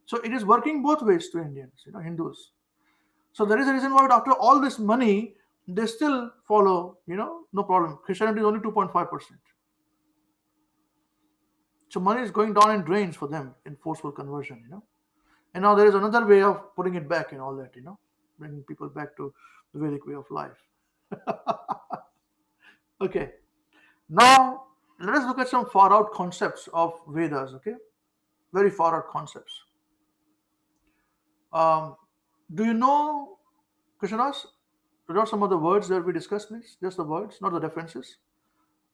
So it is working both ways to Indians, Hindus. So there is a reason why after all this money, they still follow, no problem. Christianity is only 2.5%. So money is going down in drains for them in forceful conversion, And now there is another way of putting it back and all that, bringing people back to the Vedic way of life. Okay. Now let us look at some far out concepts of Vedas, okay? Very far out concepts. Do you know, Krishnadas, what are some of the words that we discussed, please? Just the words, not the references,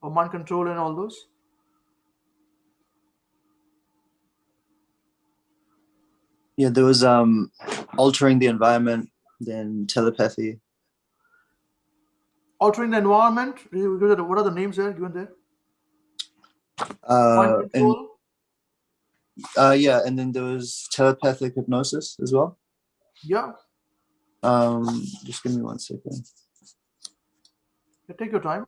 or mind control and all those. Yeah, there was altering the environment, then telepathy. Altering the environment. What are the names there given there? Mind control. Yeah, and then there was telepathic hypnosis as well. Yeah. Just give me 1 second. Yeah, take your time.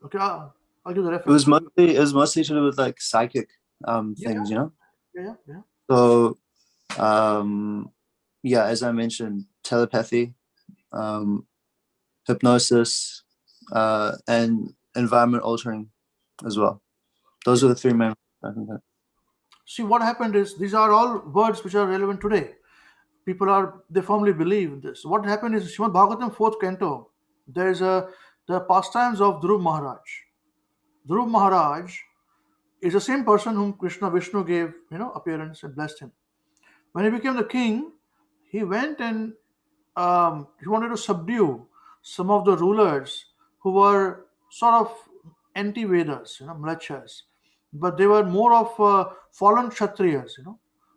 Okay, I'll give the reference. It was mostly to do with like psychic things, Yeah. So yeah, as I mentioned, telepathy, hypnosis, and environment altering as well. Those are the three main. See, what happened is these are all words which are relevant today. They firmly believe in this. What happened is Srimad Bhagavatam 4th canto. There is the pastimes of Dhruv Maharaj. Dhruv Maharaj is the same person whom Krishna Vishnu gave appearance and blessed him. When he became the king, he went and he wanted to subdue some of the rulers who were sort of anti-Vedas, mlechas, but they were more of fallen Kshatriyas,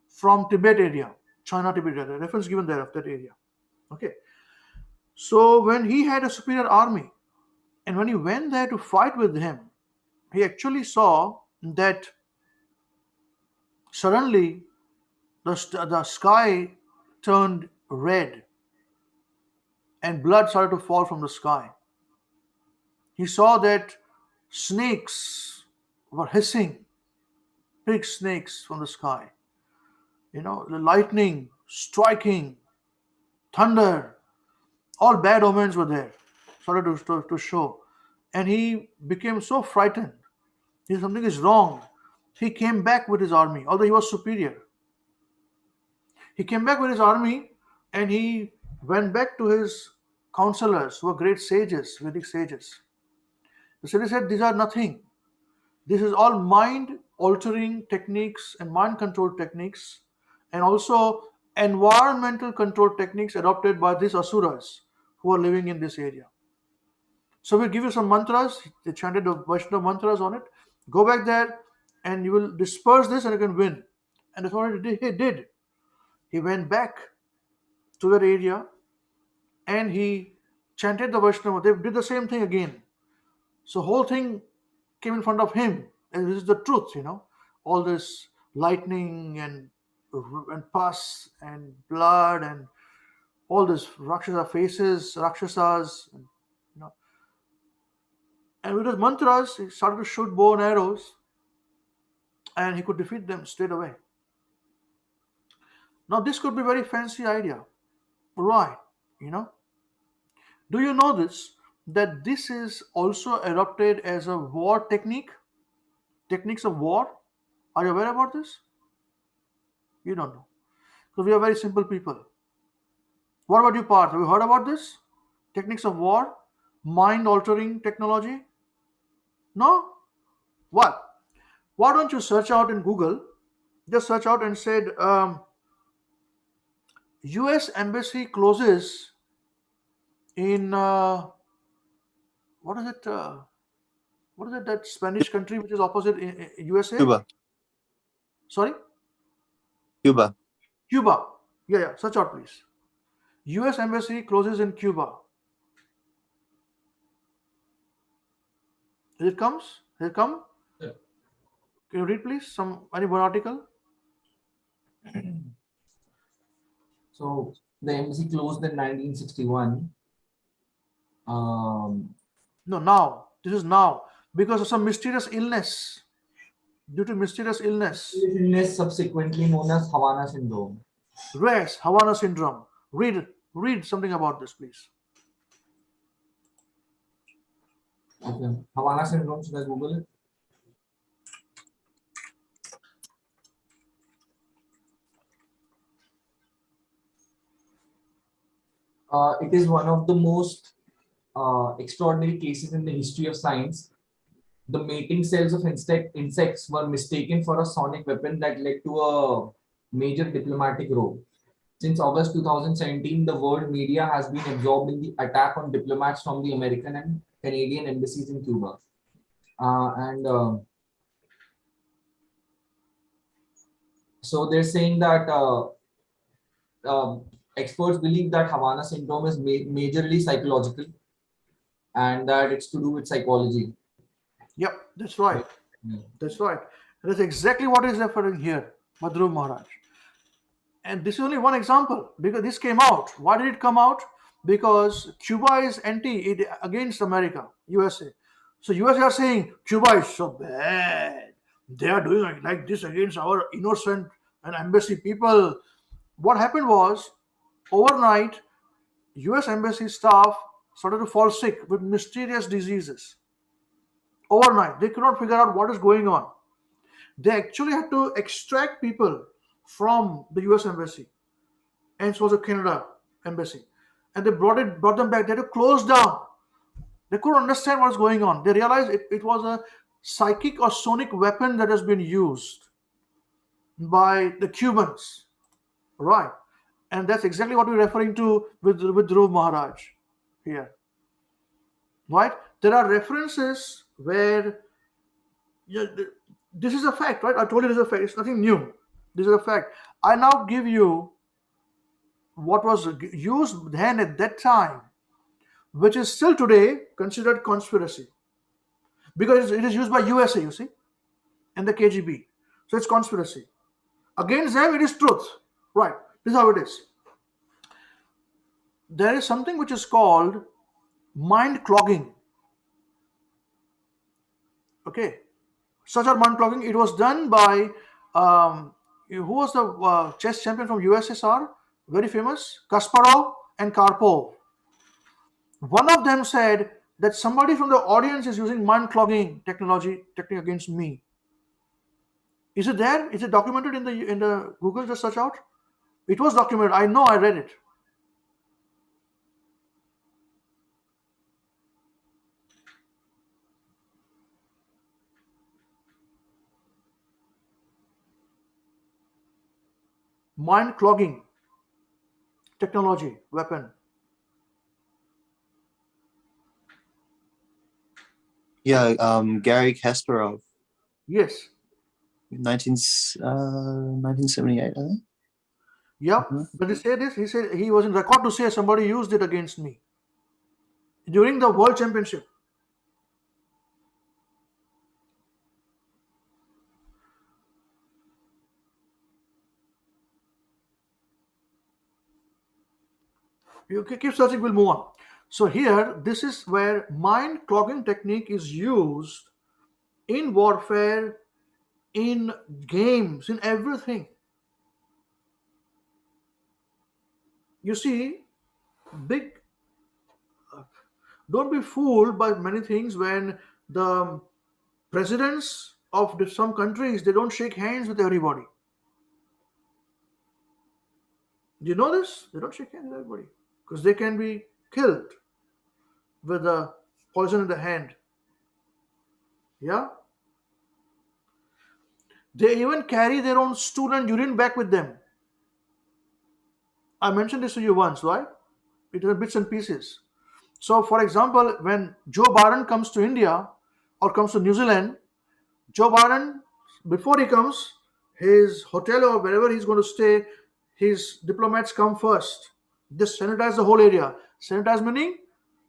from Tibet area. China, Tibet, reference given there of that area. Okay. So when he had a superior army, and when he went there to fight with him, he actually saw that suddenly the sky turned red and blood started to fall from the sky. He saw that snakes were hissing, big snakes from the sky. The lightning striking, thunder, all bad omens were there, started to show. And he became so frightened. He said, something is wrong. He came back with his army, although he was superior. He came back with his army and he went back to his counselors who were great sages, Vedic sages. So they said, these are nothing. This is all mind altering techniques and mind control techniques, and also environmental control techniques adopted by these asuras who are living in this area. So we'll give you some mantras. They chanted the Vaishnava mantras on it. Go back there and you will disperse this and you can win. And that's what he did. He went back to that area and he chanted the Vaishnava. They did the same thing again. So whole thing came in front of him. And this is the truth, all this lightning and pus and blood and all this Rakshasa faces, Rakshasas, and with his mantras, he started to shoot bow and arrows and he could defeat them straight away. Now this could be a very fancy idea. Right, Do you know this? That this is also adopted as a war technique? Techniques of war? Are you aware about this? You don't know. So we are very simple people. What about you, Parth? Have you heard about this? Techniques of war? Mind-altering technology? No? What? Why don't you search out in Google? Just search out and said, US embassy closes in what is it? What is it? That Spanish country which is opposite USA? Cuba. Sorry? Cuba. Cuba. Yeah. Search out, please. US embassy closes in Cuba. Here it comes. Here it come. Yeah. Can you read, please? Any one article? So the embassy closed in 1961. No, now. This is now. Because of some mysterious illness. Due to mysterious illness. Illness subsequently known as Havana syndrome. Yes, Havana syndrome. Read something about this, please. Okay. Havana syndrome, should I Google it? It is one of the most extraordinary cases in the history of science. The mating cells of insects were mistaken for a sonic weapon that led to a major diplomatic row. Since August 2017, the world media has been absorbed in the attack on diplomats from the American and Canadian embassies in Cuba. So they're saying that experts believe that Havana syndrome is majorly psychological and that it's to do with psychology. Yep, that's right. That's right. That's exactly what is referring here, Madhuru Maharaj. And this is only one example because this came out. Why did it come out? Because Cuba is against America, USA. So USA are saying Cuba is so bad. They are doing like this against our innocent and embassy people. What happened was, overnight, US embassy staff started to fall sick with mysterious diseases. Overnight, they could not figure out what is going on. They actually had to extract people from the US embassy, and so was a Canada embassy, and they brought them back. They had to close down. They couldn't understand what was going on. They realized it was a psychic or sonic weapon that has been used by the Cubans, right? And that's exactly what we're referring to with Dhruv Maharaj here, right? There are references where this is a fact, right? I told you this is a fact. It's nothing new. This is a fact. I now give you what was used then at that time, which is still today considered conspiracy, because it is used by USA, you see, and the KGB. So it's conspiracy. Against them, it is truth. Right. This is how it is. There is something which is called mind clogging. Okay. Such a mind clogging. It was done by who was the chess champion from USSR? Very famous, Kasparov and Karpov. One of them said that somebody from the audience is using mind clogging technique against me. Is it there? Is it documented in the Google? Just search out. It was documented. I know. I read it. Mind clogging technology weapon. Yeah, Gary Kasparov, Yes. 1978, I think. Yeah. But he said this. He said he was in record to say somebody used it against me during the World Championship. You keep searching. We'll move on. So here, this is where mind clogging technique is used in warfare, in games, in everything. You see, big. Don't be fooled by many things when the presidents of some countries, they don't shake hands with everybody. Do you know this? They don't shake hands with everybody because they can be killed with a poison in the hand. Yeah. They even carry their own stool and urine back with them. I mentioned this to you once, right? It is bits and pieces. So, for example, when Joe Biden comes to India or comes to New Zealand, Joe Biden, before he comes, his hotel or wherever he's going to stay, his diplomats come first. They sanitize the whole area. Sanitize meaning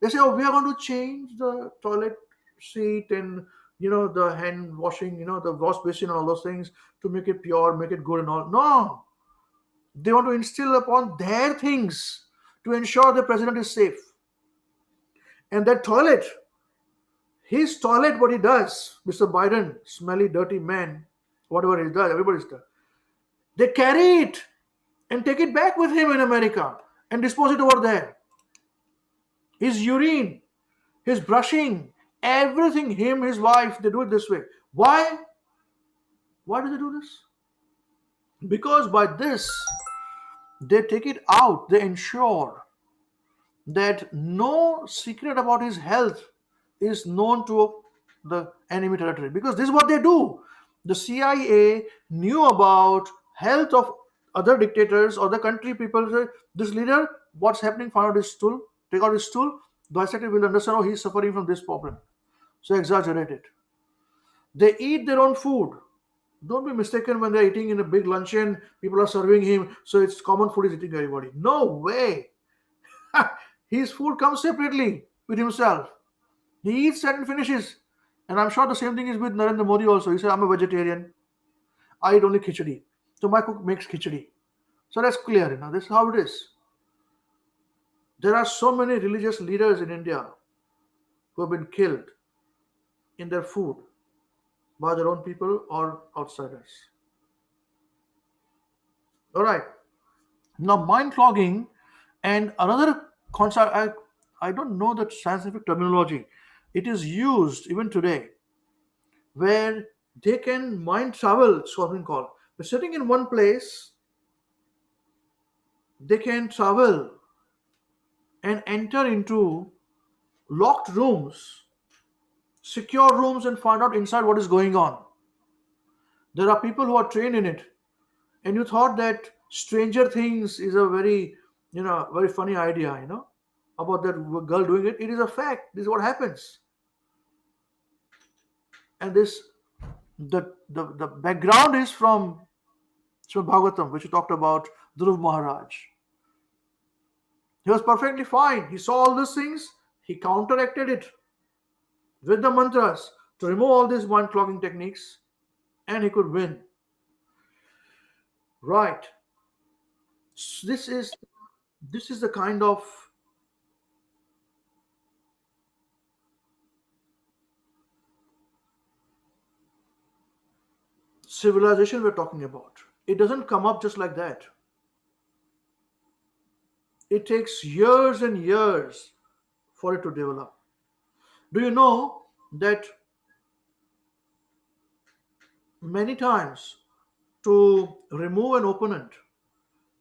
they say, "Oh, we are going to change the toilet seat and the hand washing, the wash basin and all those things to make it pure, make it good and all." No, they want to instill upon their things to ensure the president is safe. And that toilet, his toilet, what he does, Mr. Biden, smelly, dirty man, whatever he does, everybody's done. They carry it and take it back with him in America and dispose it over there. His urine, his brushing, everything, him, his wife, they do it this way. Why? Why do they do this? Because by this, they take it out, they ensure that no secret about his health is known to the enemy territory, because this is what they do. The CIA knew about health of other dictators or the country people. Say, this leader, what's happening? Find out his stool, take out his stool, dissect it, will understand, oh, he's suffering from this problem. So exaggerate it. They eat their own food. Don't be mistaken when they're eating in a big luncheon, people are serving him, so it's common food is eating everybody. No way. His food comes separately with himself. He eats and finishes. And I'm sure the same thing is with Narendra Modi also. He said, I'm a vegetarian. I eat only khichdi. So my cook makes khichdi. So that's clear. This is how it is. There are so many religious leaders in India who have been killed in their food by their own people or outsiders. All right. Now, mind clogging and another concept, I don't know the scientific terminology. It is used even today where they can mind travel, something called. By sitting in one place, they can travel and enter into locked rooms, secure rooms, and find out inside what is going on. There are people who are trained in it. And you thought that Stranger Things is a very, very funny idea, about that girl doing it. It is a fact. This is what happens. And the background is from Srimad Bhagavatam, which we talked about Dhruv Maharaj. He was perfectly fine. He saw all these things. He counteracted it with the mantras to remove all these mind clogging techniques, and he could win. Right. So this is the kind of civilization we're talking about. It doesn't come up just like that. It takes years and years for it to develop. Do you know that many times to remove an opponent,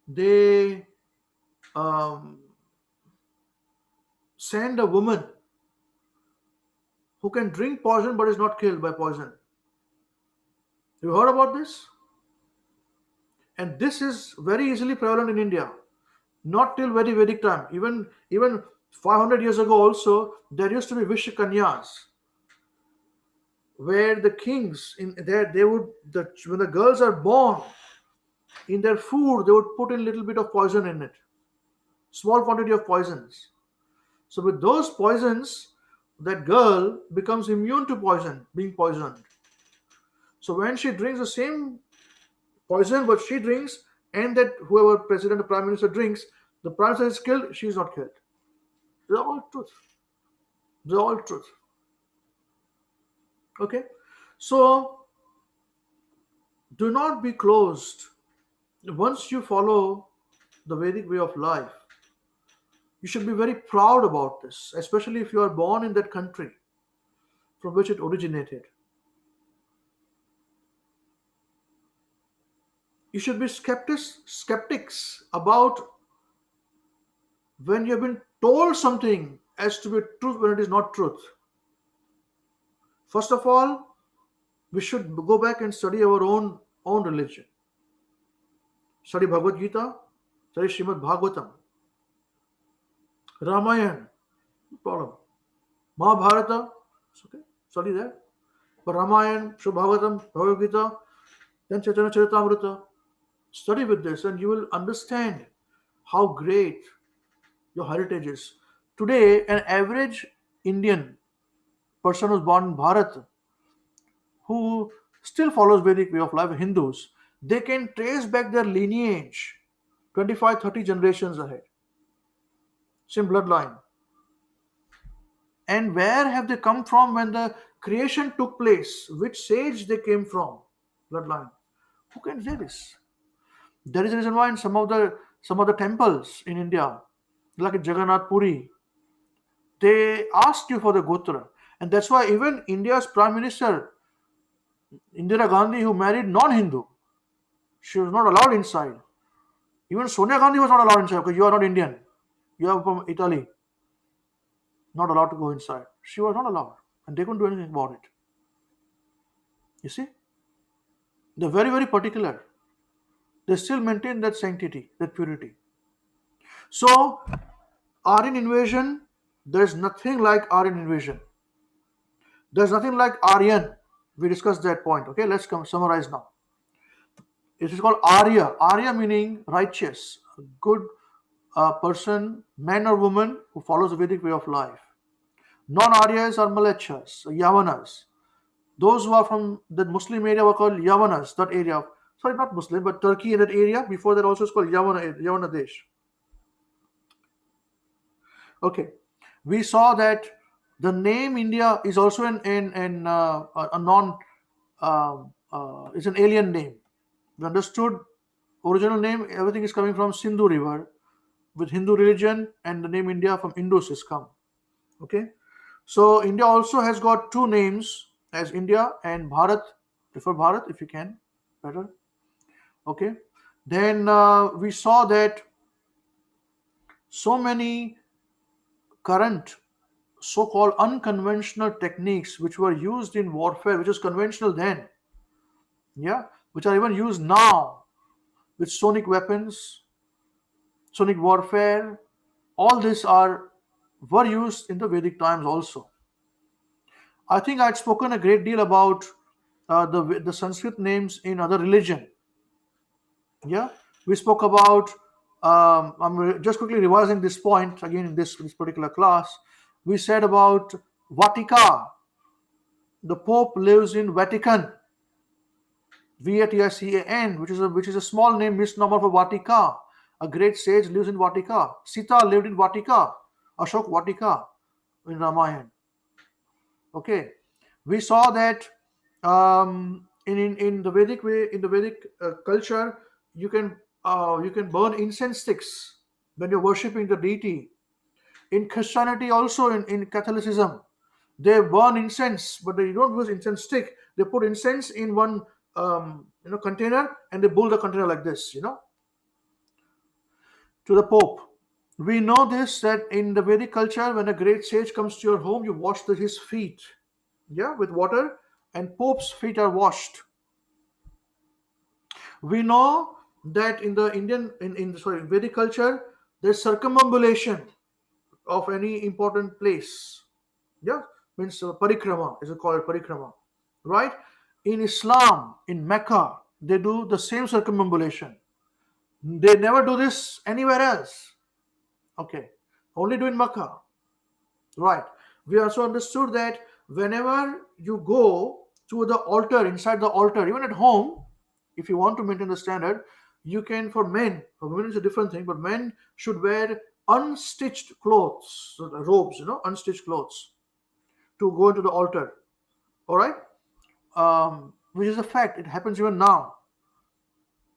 they um, send a woman who can drink poison but is not killed by poison. You heard about this? And this is very easily prevalent in India. Not till very Vedic time. Even 500 years ago also, there used to be Vishakanyas, where the kings in there they would when the girls are born, in their food they would put in little bit of poison in it, small quantity of poisons. So with those poisons, that girl becomes immune to being poisoned. So when she drinks the same poison what she drinks, and that whoever president or prime minister drinks, the prime minister is killed, she is not killed. They're all truth. They're all truth. Okay? So do not be closed. Once you follow the Vedic way of life, you should be very proud about this, especially if you are born in that country from which it originated. You should be skeptics about when you have been told something as to be truth when it is not truth. First of all, we should go back and study our own religion. Study Bhagavad Gita, study Srimad Bhāgavatam, Ramayana, no problem. Mahabharata, it's okay, study that. But Ramayana, Srimad Bhāgavatam, Bhagavad Gita, then Chaitanya Charitamrita, study with this and you will understand how great your heritage is. Today, an average Indian person who's born in Bharat, who still follows Vedic way of life, Hindus, they can trace back their lineage 25, 30 generations ahead. Same bloodline. And where have they come from when the creation took place? Which sage they came from? Bloodline. Who can say this? There is a reason why in some of the temples in India, like in Jagannath Puri, they ask you for the Gotra. And that's why even India's Prime Minister, Indira Gandhi, who married non-Hindu, she was not allowed inside. Even Sonia Gandhi was not allowed inside because you are not Indian. You are from Italy. Not allowed to go inside. She was not allowed. And they couldn't do anything about it. You see? They're very, very particular. They still maintain that sanctity, that purity. So, Aryan invasion, there's nothing like Aryan invasion. There's nothing like Aryan. We discussed that point. Okay, let's summarize now. It is called Arya. Arya meaning righteous, a good person, man or woman who follows the Vedic way of life. Non-Aryas are Malechas, Yavanas. Those who are from the Muslim area were called Yavanas, that area. Sorry, not Muslim, but Turkey in that area. Before that also is called Yavana Desh. Okay. We saw that the name India is also a non, it's an alien name. We understood original name, everything is coming from Sindhu River with Hindu religion, and the name India from Indus has come. Okay. So India also has got two names as India and Bharat. Prefer Bharat if you can, better. Okay. Then we saw that so many current so-called unconventional techniques which were used in warfare, which is conventional then, yeah, which are even used now with sonic weapons, sonic warfare, all these were used in the Vedic times also. I think I had spoken a great deal about the Sanskrit names in other religion. Yeah, we spoke about I'm just quickly revising this point again in this particular class. We said about Vatica. The Pope lives in Vatican, Vatican, which is a small name misnomer for Vatica. A great sage lives in Vatica. Sita lived in Vatica. Ashok Vatica in Ramayana. Okay, we saw that in the Vedic way, in the Vedic culture, you can burn incense sticks when you're worshiping the deity. In Christianity, also in Catholicism, they burn incense, but they don't use incense stick. They put incense in one container, and they bowl the container like this, to the Pope. We know this, that in the Vedic culture, when a great sage comes to your home, you wash his feet, with water, and Pope's feet are washed. We know that in the Vedic culture, there's circumambulation of any important place. Means parikrama is called parikrama, right? In Islam, in Mecca, they do the same circumambulation. They never do this anywhere else. Okay, only do in Mecca, right? We also understood that whenever you go to the altar, inside the altar, even at home, if you want to maintain the standard, you can, for men, for women it's a different thing, but men should wear unstitched clothes, so the robes, unstitched clothes, to go into the altar. All right, which is a fact. It happens even now.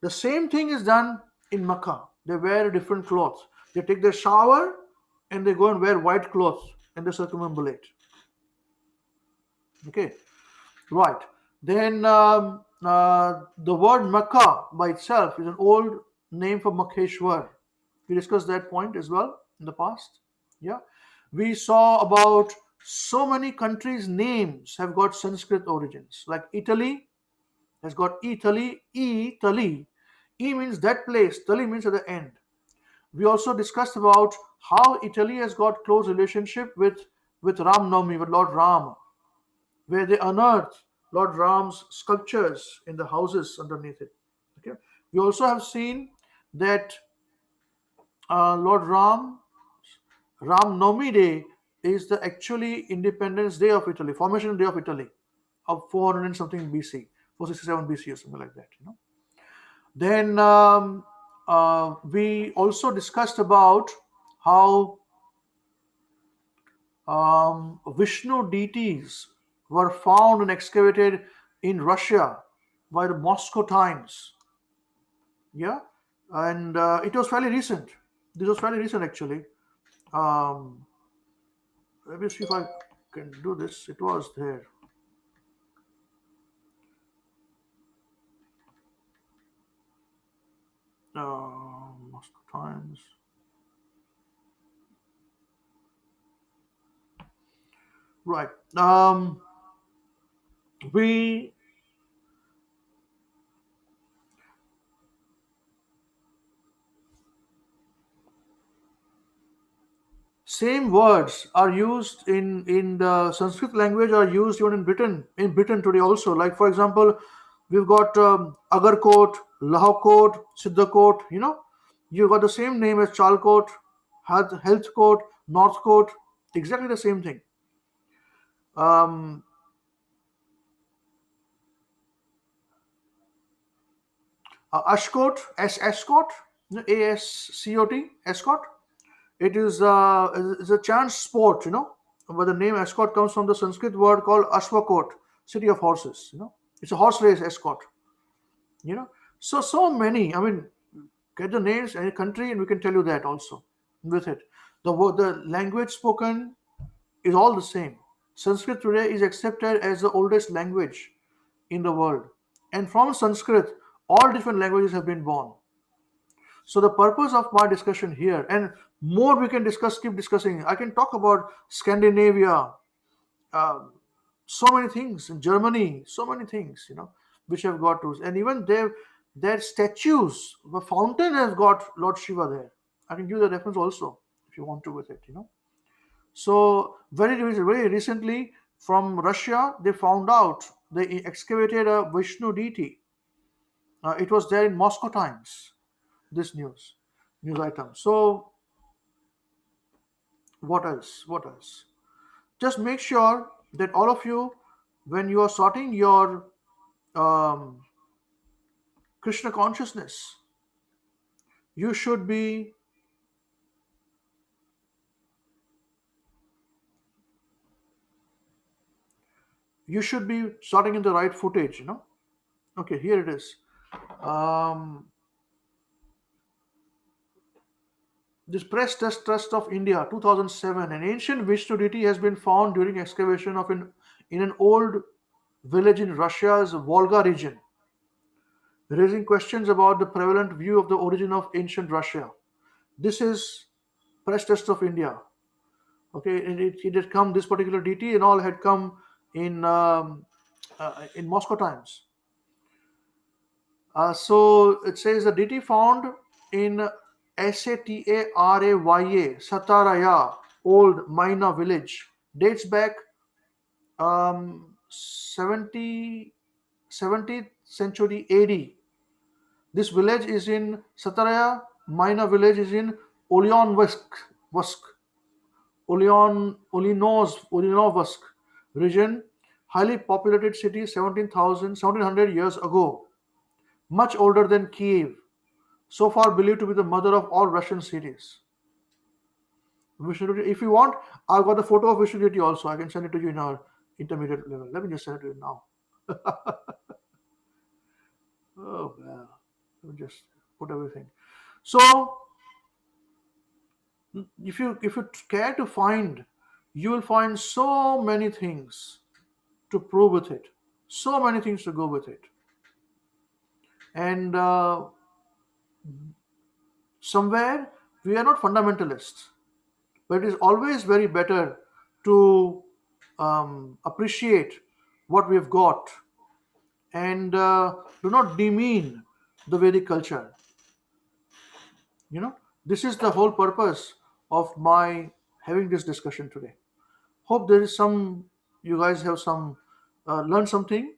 The same thing is done in Makkah. They wear different clothes. They take their shower and they go and wear white clothes and they circumambulate. Okay, right. Then the word Makkah by itself is an old name for Makheshwar. We discussed that point as well in the past. Yeah, we saw about so many countries' names have got Sanskrit origins. Like Italy has got Italy, Italy. E means that place, Tali means at the end. We also discussed about how Italy has got close relationship with Ram Navami, with Lord Ram, where they unearth Lord Ram's sculptures in the houses underneath it. Okay. We also have seen that Lord Ram Navami Day is the actually Independence Day of Italy, Formation Day of Italy, of 400 and something BC, 467 BC or something like that. Then we also discussed about how Vishnu deities were found and excavated in Russia by the Moscow Times. Yeah, and it was fairly recent. This was fairly recent actually. Let me see if I can do this. It was there. Moscow Times. Right. We same words are used in the Sanskrit language, are used even in Britain today also. Like for example, we've got Agarkot, Lahokot, Siddhakot. You've got the same name as Chalkot, Health Court, North Court, exactly the same thing. Ashcot, Ascot, Ascot, Ascot. It is a chance sport, where the name Ascot comes from the Sanskrit word called Ashwakot, city of horses. It's a horse race escort. So many. I mean, get the names any country, and we can tell you that also with it. The language spoken is all the same. Sanskrit today is accepted as the oldest language in the world, and from Sanskrit, all different languages have been born. So the purpose of my discussion here, and more we can keep discussing. I can talk about Scandinavia, so many things in Germany, so many things, which have got to, and even their statues, the fountain has got Lord Shiva there. I can give the reference also if you want to with it, So very recently from Russia, they found out, they excavated a Vishnu deity. It was there in Moscow Times, this news. news item. So what else? What else? Just make sure that all of you, when you are sorting your um, Krishna consciousness, you should be sorting in the right footage. Okay, here it is. Um, this Press Test Trust of India, 2007. An ancient Vishnu deity has been found during excavation in an old village in Russia's Volga region, raising questions about the prevalent view of the origin of ancient Russia. This is Press Test of India. Okay, and it had come, this particular deity and all had come in Moscow times. So it says the deity found in Sataraya, Sataraya, old Maina village, dates back 70th century AD. This village is in Sataraya, Maina village is in Ulyanovsk, Ulyanovsk region, highly populated city 1700 years ago, much older than Kiev, so far believed to be the mother of all Russian cities. Vishnu, if you want, I've got the photo of Vishnu deity also. I can send it to you in our intermediate level. Let me just send it to you now. Oh, well. Let me just put everything. So, if you care to find, you will find so many things to prove with it, so many things to go with it, and somewhere we are not fundamentalists, but it is always very better to appreciate what we've got and do not demean the Vedic culture. This is the whole purpose of my having this discussion today. Hope there is you guys have learned something.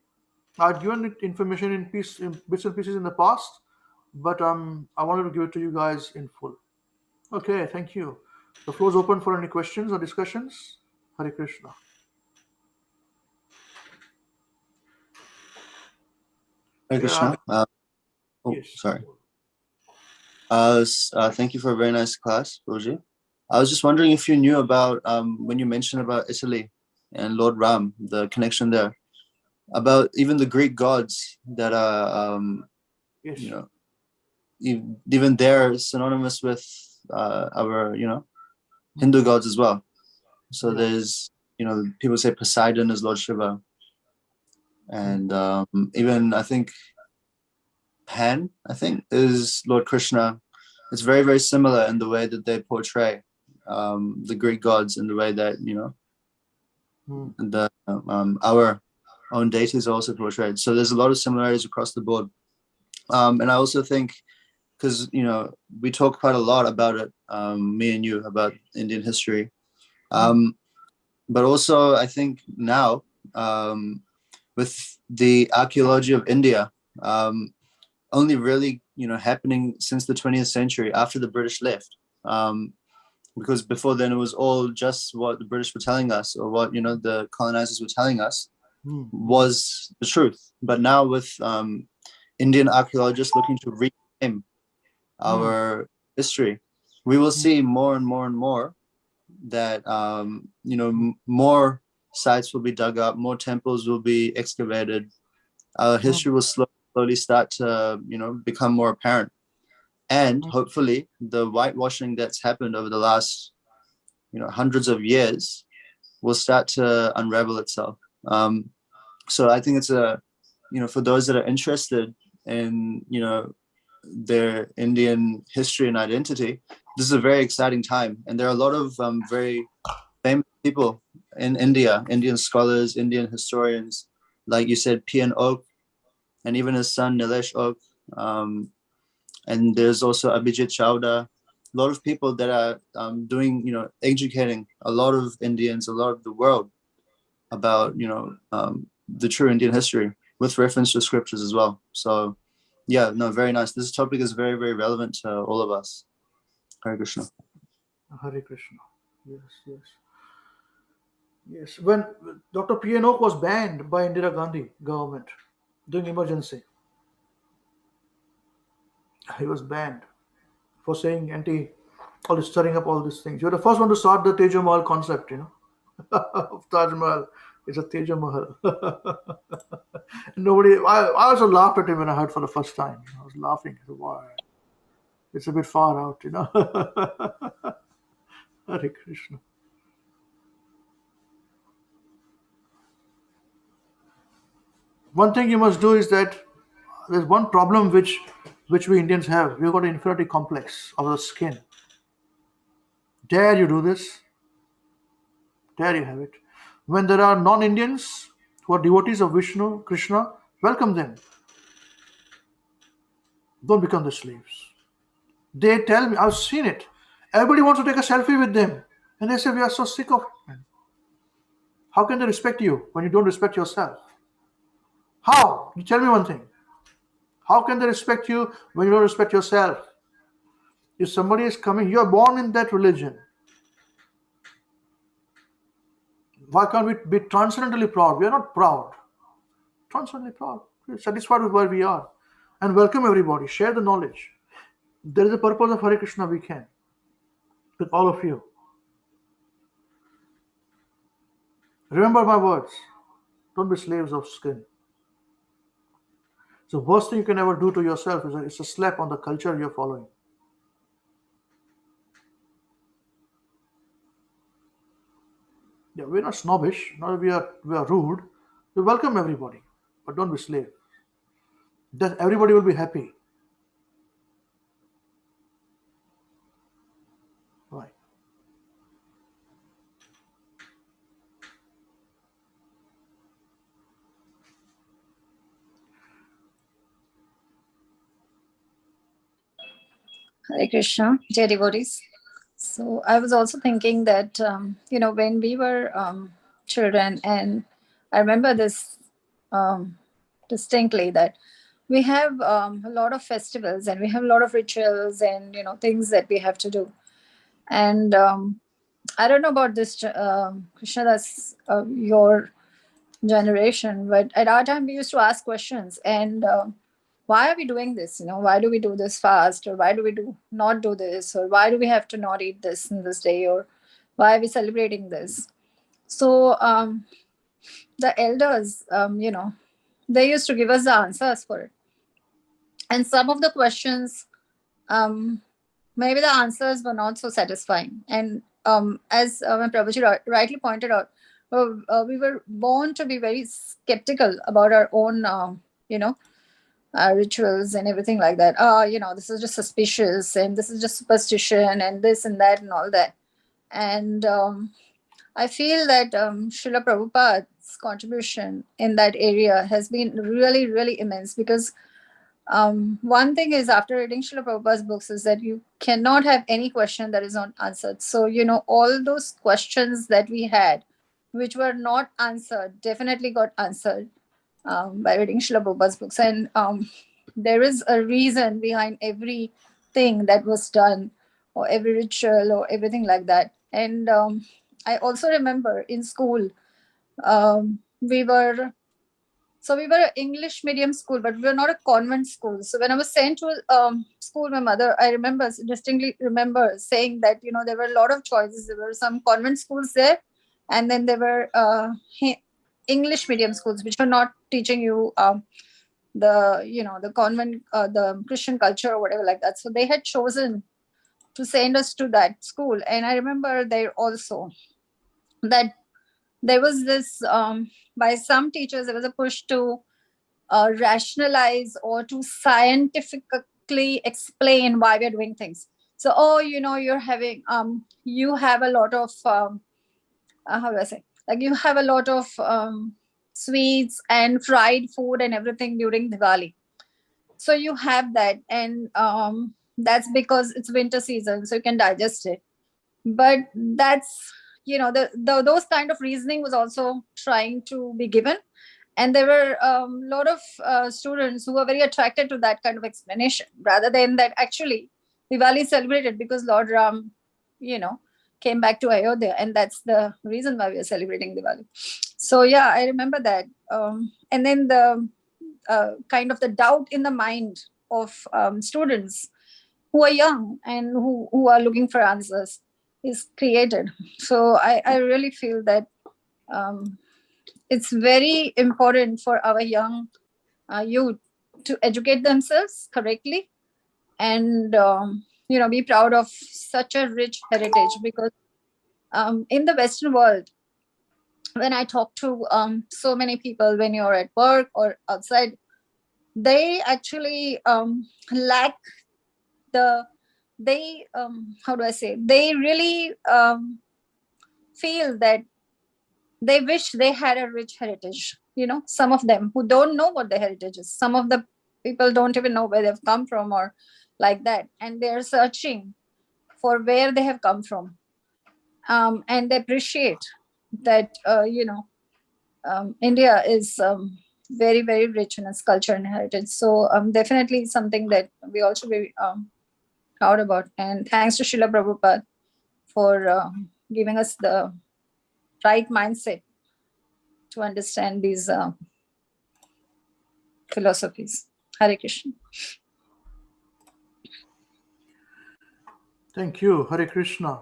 I've given it information in bits and pieces in the past, but I wanted to give it to you guys in full. Okay, thank you. The floor is open for any questions or discussions. Hare Krishna. Hare Krishna. Yes. Sorry. Thank you for a very nice class, Roji. I was just wondering if you knew about when you mentioned about Italy and Lord Ram, the connection there, about even the Greek gods that are, Yes. even they're synonymous with our, Hindu gods as well. So Yeah. there's, people say Poseidon is Lord Shiva, and even I think Pan, is Lord Krishna. It's very, very similar in the way that they portray the Greek gods, in the way that the our own deities are also portrayed. So there's a lot of similarities across the board. And I also think, because we talk quite a lot about it, me and you, about Indian history, but also I think now with the archaeology of India, only really happening since the 20th century, after the British left, because before then it was all just what the British were telling us, or what the colonizers were telling us was the truth. But now with Indian archaeologists looking to reclaim our history, we will see more and more and more that more sites will be dug up, more temples will be excavated. Our history will slowly start to become more apparent, and hopefully the whitewashing that's happened over the last hundreds of years will start to unravel itself. So I think it's for those that are interested in their Indian history and identity, this is a very exciting time, and there are a lot of very famous people in India, Indian scholars, Indian historians, like you said, P.N. Oak, and even his son Nilesh Oak, and there's also Abhijit Chawda. A lot of people that are doing, educating a lot of Indians, a lot of the world about, the true Indian history with reference to scriptures as well. So, yeah, no, very nice. This topic is very, very relevant to all of us. Hare Krishna. Hare Krishna. Yes, yes. Yes. When Dr. P.N. Oak was banned by Indira Gandhi government during emergency, he was banned for saying all this, stirring up all these things. You're the first one to start the Teja Mahal concept, of Taj Mahal. It's a Teja Mahal. I also laughed at him when I heard for the first time. I was laughing. I said, why? It's a bit far out, Hare Krishna. One thing you must do is that there's one problem which we Indians have. We've got an inferiority complex of the skin. Dare you do this? There you have it. When there are non-Indians who are devotees of Vishnu, Krishna, welcome them. Don't become the slaves. They tell me, I've seen it. Everybody wants to take a selfie with them. And they say, we are so sick of it. How can they respect you when you don't respect yourself? How? You tell me one thing. How can they respect you when you don't respect yourself? If somebody is coming, you are born in that religion. Why can't we be transcendently proud? We are not proud. Transcendently proud. We're satisfied with where we are. And welcome everybody. Share the knowledge. There is a purpose of Hare Krishna weekend with all of you. Remember my words. Don't be slaves of skin. So the worst thing you can ever do to yourself is it's a slap on the culture you're following. Yeah, we're not snobbish. Not we are rude. We welcome everybody, but don't be slave. Then everybody will be happy. Right. Hare Krishna, Jai devotees. So I was also thinking that, when we were children, and I remember this distinctly, that we have a lot of festivals and we have a lot of rituals and, things that we have to do. And I don't know about this, Krishna, that's your generation, but at our time we used to ask questions and why are we doing this? Why do we do this fast, or why do we not do this, or why do we have to not eat this in this day, or why are we celebrating this? So the elders, they used to give us the answers for it. And some of the questions, maybe the answers were not so satisfying. And as Prabhuji rightly pointed out, we were born to be very skeptical about our own, rituals and everything like that. This is just suspicious and this is just superstition and this and that and all that. And I feel that Srila Prabhupada's contribution in that area has been really, really immense, because one thing is, after reading Srila Prabhupada's books, is that you cannot have any question that is not answered. So, all those questions that we had, which were not answered, definitely got answered by reading Srila Prabhupada's books. And there is a reason behind everything that was done, or every ritual, or everything like that. And I also remember in school, we were an English medium school, but we were not a convent school. So when I was sent to school, my mother, I distinctly remember saying that, there were a lot of choices. There were some convent schools there, and then there were English medium schools, which were not teaching you the convent, the Christian culture or whatever like that. So they had chosen to send us to that school. And I remember there also that there was this, by some teachers, there was a push to rationalize or to scientifically explain why we're doing things. So, you're having, you have a lot of, how do I say? Like, you have a lot of sweets and fried food and everything during Diwali. So you have that, and that's because it's winter season, so you can digest it. But that's, those kind of reasoning was also trying to be given. And there were a lot of students who were very attracted to that kind of explanation, rather than that actually Diwali is celebrated because Lord Ram, came back to Ayodhya, and that's the reason why we are celebrating Diwali. So yeah, I remember that. And then the kind of the doubt in the mind of students who are young and who are looking for answers is created. So I really feel that it's very important for our young youth to educate themselves correctly and be proud of such a rich heritage, because in the Western world, when I talk to so many people, when you're at work or outside, they actually lack how do I say, they really feel that they wish they had a rich heritage. Some of them who don't know what the heritage is, some of the people don't even know where they've come from or like that, and they're searching for where they have come from, and they appreciate that India is very, very rich in its culture and heritage. So definitely something that we also be proud about. And thanks to Srila Prabhupada for giving us the right mindset to understand these philosophies. Hare Krishna. Thank you. Hare Krishna.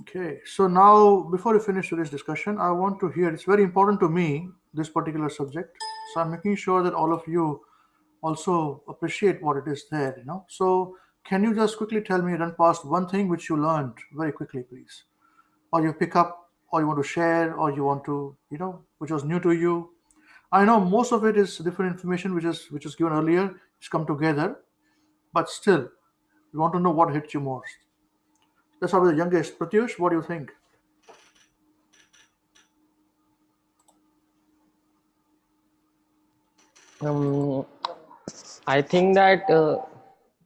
Okay, so now before we finish today's discussion, I want to hear, it's very important to me, this particular subject. So I'm making sure that all of you also appreciate what it is there, So can you just quickly tell me, run past one thing which you learned very quickly, please? Or you pick up, or you want to share, or you want to, which was new to you. I know most of it is different information which is given earlier, it's come together, but still, we want to know what hit you most. Let's start with the youngest. Pratyush, what do you think? I think that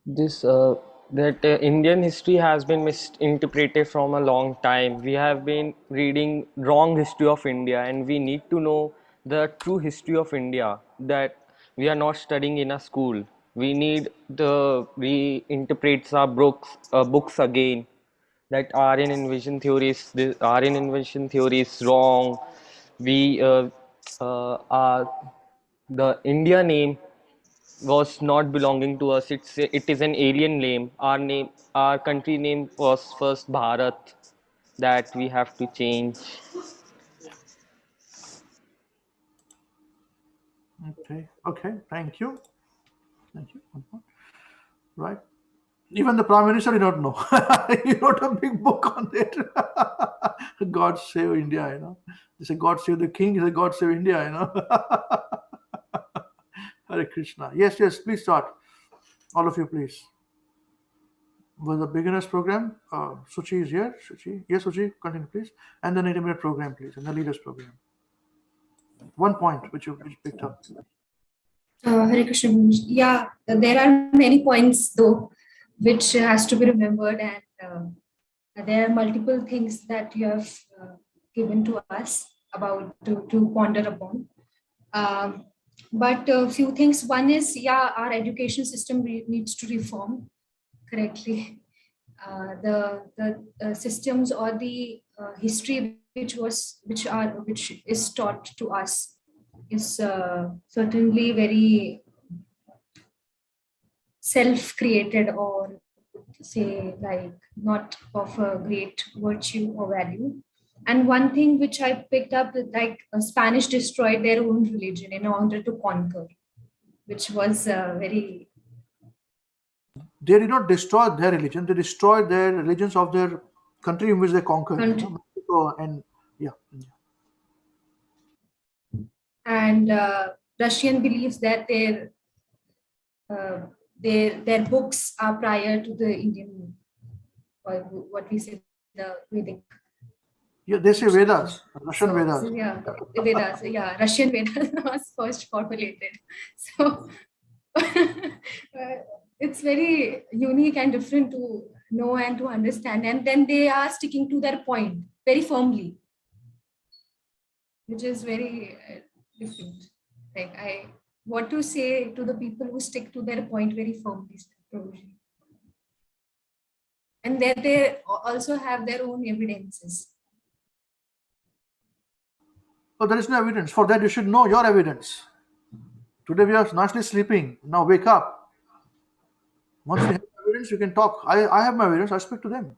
this that Indian history has been misinterpreted from a long time. We have been reading wrong history of India, and we need to know the true history of India that we are not studying in a school. We need the reinterprets our books again. That Aryan invasion theory is wrong. We are the India name was not belonging to us. It is an alien name. Our country name was first Bharat. That we have to change. Okay, thank you. Right. Even the Prime Minister did not know. He wrote a big book on it. God save India, They say God save the king, he said God save India, Hare Krishna. Yes, please start. All of you, please. With the beginners program, Suchi is here. Suchi. Yes, Suchi, continue, please. And the intermediate program, please, and the leaders program. One point which you picked up. Hare Krishna. Yeah, there are many points though, which has to be remembered, and there are multiple things that you have given to us about to ponder upon. But a few things. One is, our education system needs to reform correctly. The systems or the history which is taught to us is certainly very self-created, or say like not of a great virtue or value. And one thing which I picked up is like Spanish destroyed their own religion in order to conquer, which was very. They did not destroy their religion; they destroyed their religions of their country in which they conquered. Mexico and yeah. And Russian believes that their books are prior to the Indian, or what we say, the Vedic. Yeah, they say Vedas, Russian Vedas. Yeah, Vedas. Yeah, Russian Vedas was first formulated. So it's very unique and different to know and to understand. And then they are sticking to their point very firmly, which is very different. Like, I want to say to the people who stick to their point very firmly. and that they also have their own evidences. Oh, there is no evidence. For that, you should know your evidence. Today we are nicely sleeping. Now wake up. Once you have evidence, you can talk. I have my evidence. I speak to them.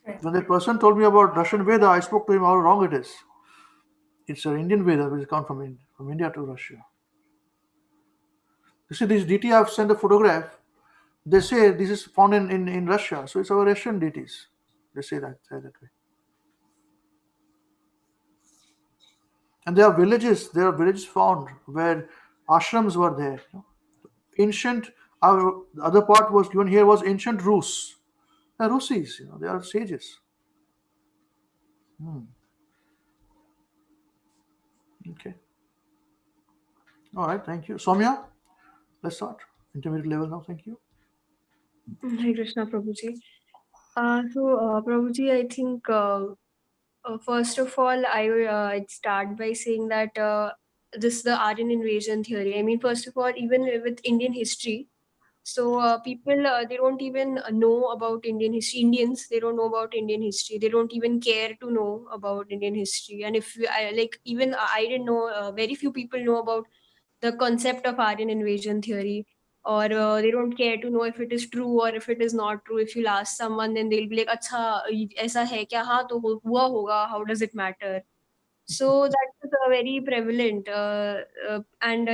Right. When that person told me about Russian Veda, I spoke to him how wrong it is. It's an Indian Veda which comes from India to Russia. You see, this deity I've sent a photograph. They say this is found in Russia, so it's our Russian deities. They say that way. And there are villages found where ashrams were there. Ancient, the other part was given here was ancient Rus. The Rusis, they are sages. Okay. All right, thank you. Soumya, let's start. Intermediate level now, thank you. Hare Krishna, Prabhuji. Prabhuji, I think first of all, I'd start by saying that this is the Aryan invasion theory. I mean, first of all, even with Indian history, so people they don't even know about Indian history. Indians, they don't know about Indian history. They don't even care to know about Indian history. And if I like, even I didn't know. Very few people know about the concept of Aryan invasion theory, or they don't care to know if it is true or if it is not true. If you'll ask someone, then they'll be like, "Acha, ऐसा है क्या? हाँ, तो हुआ होगा. How does it matter?" So that is very prevalent, and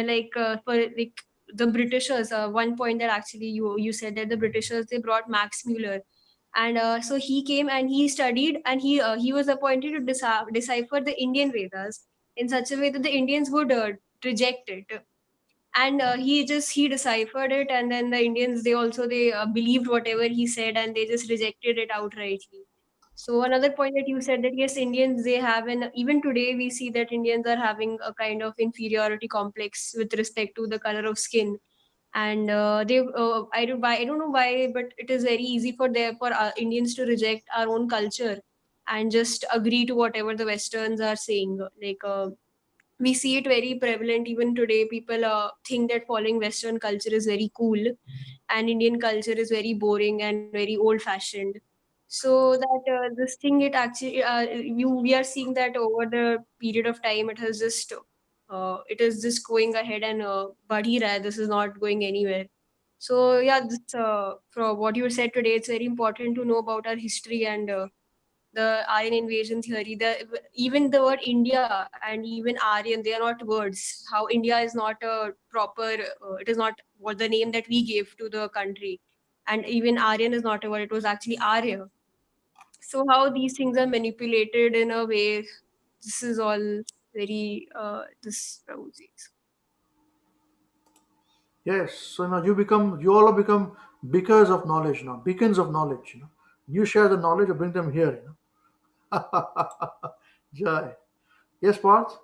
for like the Britishers. One point that actually you said that the Britishers, they brought Max Muller, and so he came and he studied, and he was appointed to decipher the Indian Vedas in such a way that the Indians would reject it. And he deciphered it, and then the Indians, they believed whatever he said, and they just rejected it outrightly. So another point that you said, that yes, Indians, they have an, even today we see that Indians are having a kind of inferiority complex with respect to the color of skin. And I don't know why, but it is very easy for Indians to reject our own culture and just agree to whatever the Westerns are saying. We see it very prevalent even today. People think that following Western culture is very cool, and Indian culture is very boring and very old fashioned. So that this thing, it actually we are seeing that over the period of time, it is just going ahead and budhi raha hai. This is not going anywhere. So yeah, this, from what you said today, it's very important to know about our history and the Aryan invasion theory. Even the word India and even Aryan, they are not words. How India is not a proper, it is not what the name that we gave to the country. And even Aryan is not a word, it was actually Arya. So how these things are manipulated in a way, this is all very, this Prabhuji. Yes, so now you all have become beacons of knowledge now, beacons of knowledge. You share the knowledge or bring them here. Jai. Yes, Parth?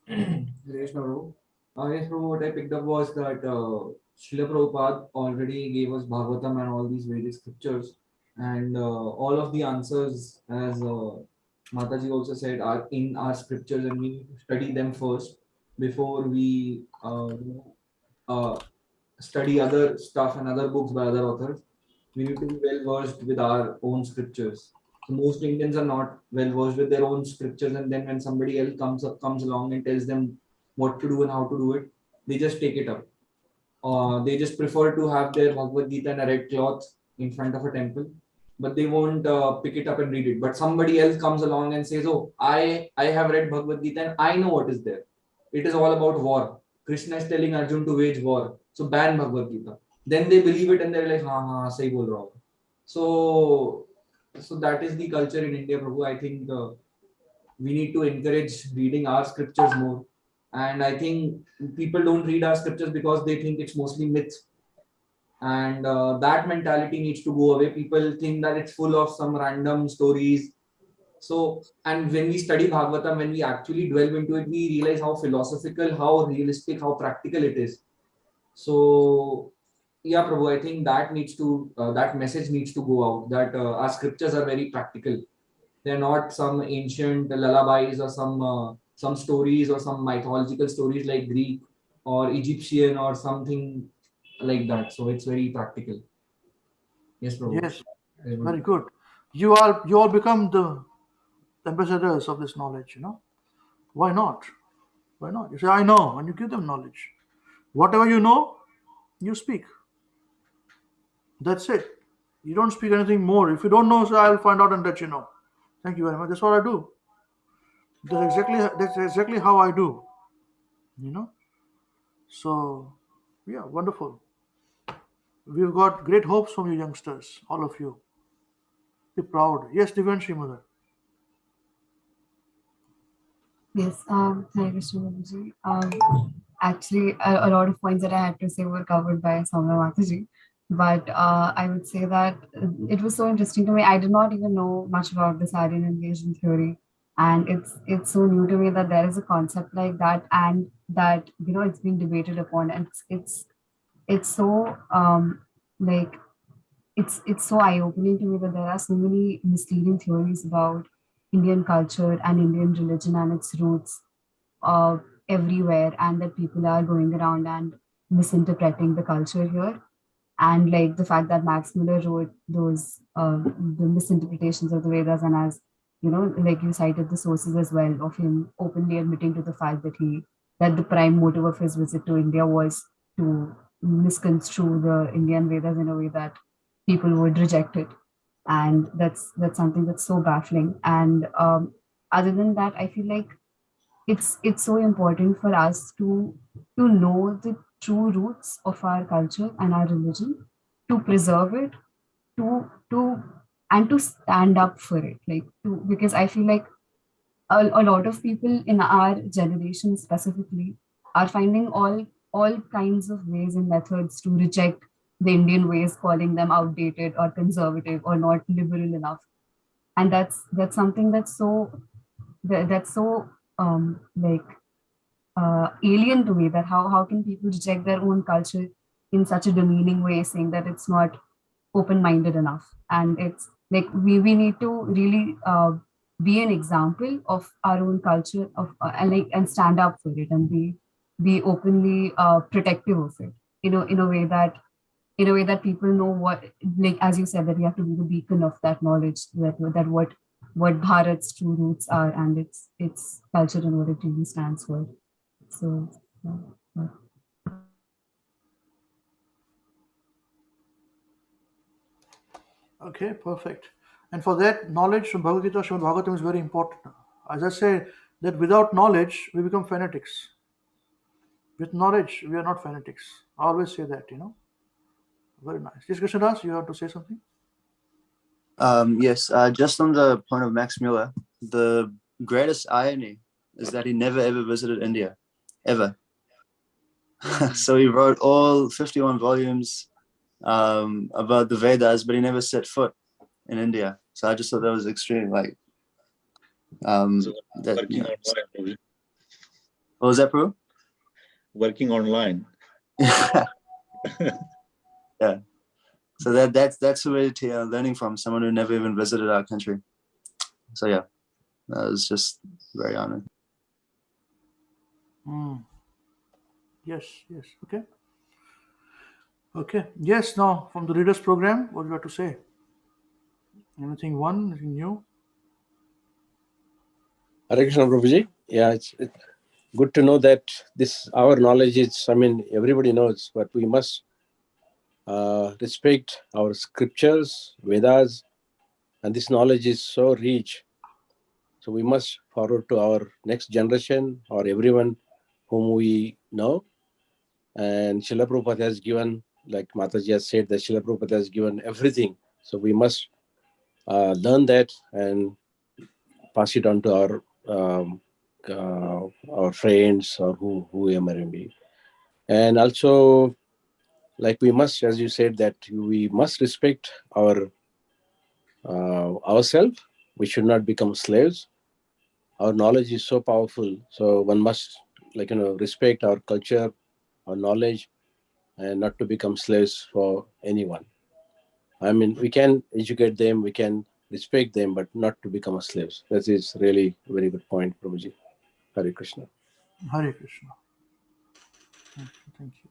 Yes, Prabhu. Yes, Prabhu, what I picked up was that Srila Prabhupada already gave us Bhagavatam and all these Vedic scriptures, and all of the answers, as Mataji also said, are in our scriptures, and we need to study them first before we study other stuff and other books by other authors. We need to be well versed with our own scriptures. So most Indians are not well versed with their own scriptures, and then when somebody else comes along and tells them what to do and how to do it, they just take it up. They just prefer to have their Bhagavad Gita and a red cloth in front of a temple, but they won't pick it up and read it. But somebody else comes along and says, "Oh, I have read Bhagavad Gita and I know what is there. It is all about war. Krishna is telling Arjun to wage war, so ban Bhagavad Gita." Then they believe it and they're like, "Ha ha, sahi bol raha ho." So that is the culture in India, Prabhu. I think we need to encourage reading our scriptures more. And I think people don't read our scriptures because they think it's mostly myth. And that mentality needs to go away. People think that it's full of some random stories. So, and when we study Bhagavatam, when we actually delve into it, we realize how philosophical, how realistic, how practical it is. So, yeah, Prabhu, I think that message needs to go out, that our scriptures are very practical. They're not some ancient lullabies or some stories or some mythological stories like Greek or Egyptian or something like that. So it's very practical. Yes, Prabhu. Yes, I would- very good. You all become the ambassadors of this knowledge, you know. Why not? Why not? You say, I know, and you give them knowledge. Whatever you know, you speak. That's it. You don't speak anything more. If you don't know, so I'll find out and let you know. Thank you very much. That's what I do. That's exactly how I do. You know. So yeah, wonderful. We've got great hopes from you youngsters, all of you. Be proud. Yes, Divyanshi mother. Yes, thank you, Shubhamji. Actually, a lot of points that I had to say were covered by Soumya Mataji. But I would say that it was so interesting to me. I did not even know much about this Aryan Invasion theory. And it's so new to me that there is a concept like that, and that, you know, it's being debated upon. And it's so like it's so eye-opening to me that there are so many misleading theories about Indian culture and Indian religion and its roots everywhere, and that people are going around and misinterpreting the culture here. And like the fact that Max Muller wrote those the misinterpretations of the Vedas, and as you know, like you cited the sources as well of him openly admitting to the fact that the prime motive of his visit to India was to misconstrue the Indian Vedas in a way that people would reject it. And that's something that's so baffling. And other than that, I feel like it's so important for us to know the true roots of our culture and our religion, to preserve it, to and to stand up for it, like to, because I feel like a lot of people in our generation specifically are finding all kinds of ways and methods to reject the Indian ways, calling them outdated or conservative or not liberal enough. And that's something that's so like alien to me, that how can people reject their own culture in such a demeaning way, saying that it's not open-minded enough. And it's like we need to really be an example of our own culture of and stand up for it, and be openly protective of it, you know, in a way that people know what, like as you said, that you have to be the beacon of that knowledge, that what Bharat's true roots are, and its culture and what it really stands for. So yeah. Okay, perfect. And for that, knowledge from Bhagavad Gita, Srimad Bhagavatam is very important. As I say, that without knowledge, we become fanatics. With knowledge, we are not fanatics. I always say that, you know. Very nice. Yes, Krishnadas, you have to say something? Yes, just on the point of Max Muller, the greatest irony is that he never ever visited India, ever. So he wrote all 51 volumes about the Vedas, but he never set foot in India. So I just thought that was extreme. Like, So that, working you know. online, What was that, bro? working online. Yeah. So that's where learning from someone who never even visited our country. So yeah, that was just very honored. Yes, yes. Okay. Okay. Yes, now from the readers program, what do you have to say? Anything new? Hare Krishna Prabhuji. Yeah, it's good to know that our knowledge is, I mean, everybody knows, but we must respect our scriptures, Vedas, and this knowledge is so rich. So we must forward to our next generation or everyone whom we know. And Srila Prabhupada has given, like Mataji has said, that Srila Prabhupada has given everything. So we must learn that and pass it on to our friends or whoever may be. And also, like we must, as you said, that we must respect ourselves. We should not become slaves. Our knowledge is so powerful, so one must, respect our culture, our knowledge, and not to become slaves for anyone. I mean, we can educate them, we can respect them, but not to become slaves. That is really a very good point, Prabhuji. Hare Krishna. Hare Krishna. Thank you.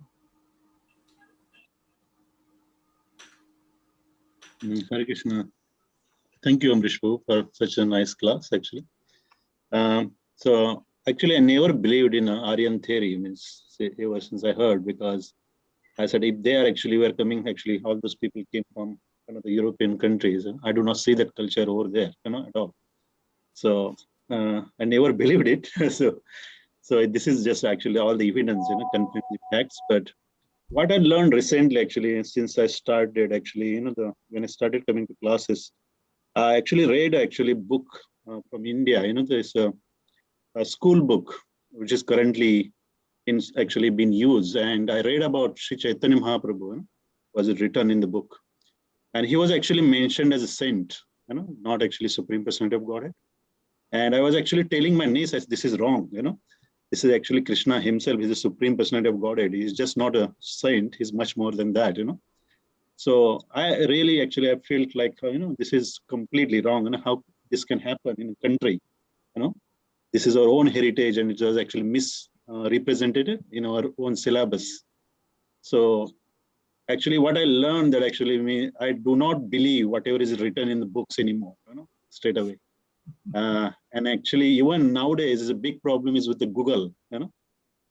Hare Krishna. Thank you, Amrish, for such a nice class, actually. So actually, I never believed in Aryan theory, means ever since I heard, because I said if they are actually were coming, actually all those people came from the European countries. I do not see that culture over there, at all. So I never believed it. so this is just actually all the evidence, confirming the facts. But what I learned recently, actually, since I started, actually, when I started coming to classes, I actually read actually book from India. There's a school book which is currently actually been used, and I read about Sri Chaitanya Mahaprabhu. Was it written in the book, and he was actually mentioned as a saint, not actually Supreme Personality of Godhead. And I was actually telling my niece, this is wrong. This is actually Krishna himself. He's the Supreme Personality of Godhead. He's just not a saint. He's much more than that. So I really actually I felt like this is completely wrong. How this can happen in a country? This is our own heritage, and it was actually misrepresented in our own syllabus. So actually, what I learned that actually I do not believe whatever is written in the books anymore. Straight away. And actually, even nowadays, is a big problem is with the Google.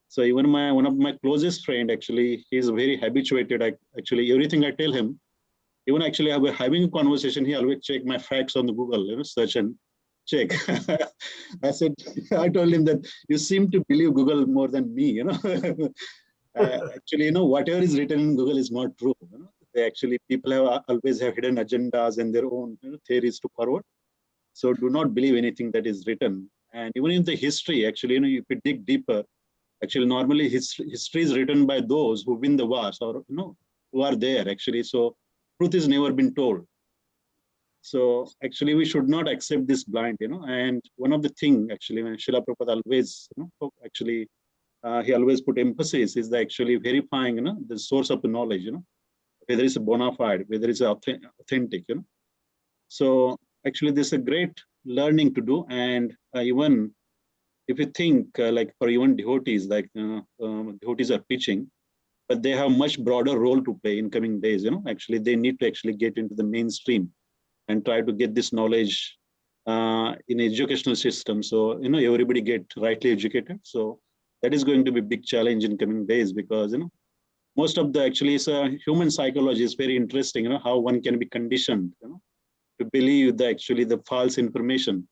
So even one of my closest friend, actually, he's very habituated. Actually, everything I tell him, even actually I was having a conversation, he always check my facts on the Google, search and check. I told him that you seem to believe Google more than me, Actually, whatever is written in Google is not true. They actually, people always have hidden agendas and their own theories to forward. So do not believe anything that is written. And even in the history, actually, if you dig deeper, actually, normally history is written by those who win the wars or, who are there, actually. So truth is never been told. So actually, we should not accept this blind, And one of the things, actually, when Srila Prabhupada always, actually, he always put emphasis is actually verifying, the source of the knowledge, whether it's a bona fide, whether it's authentic, So actually, this is a great learning to do. And even if you think like for even devotees, like devotees are preaching, but they have much broader role to play in coming days. Actually, they need to actually get into the mainstream and try to get this knowledge in educational system. So, everybody get rightly educated. So that is going to be a big challenge in coming days because, most of the actually human psychology is very interesting, how one can be conditioned, to believe the false information.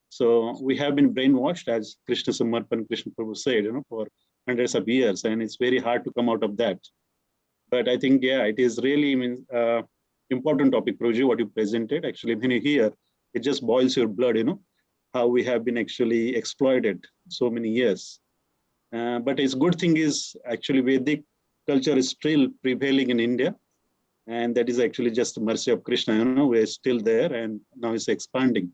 So we have been brainwashed, as Krishna Samarpan, Krishna Prabhu said, for hundreds of years, and it's very hard to come out of that. But I think, yeah, it is really important topic, Prabhuji, what you presented. Actually, when you hear, it just boils your blood, how we have been actually exploited so many years. But its good thing is actually Vedic culture is still prevailing in India. And that is actually just the mercy of Krishna, we're still there and now it's expanding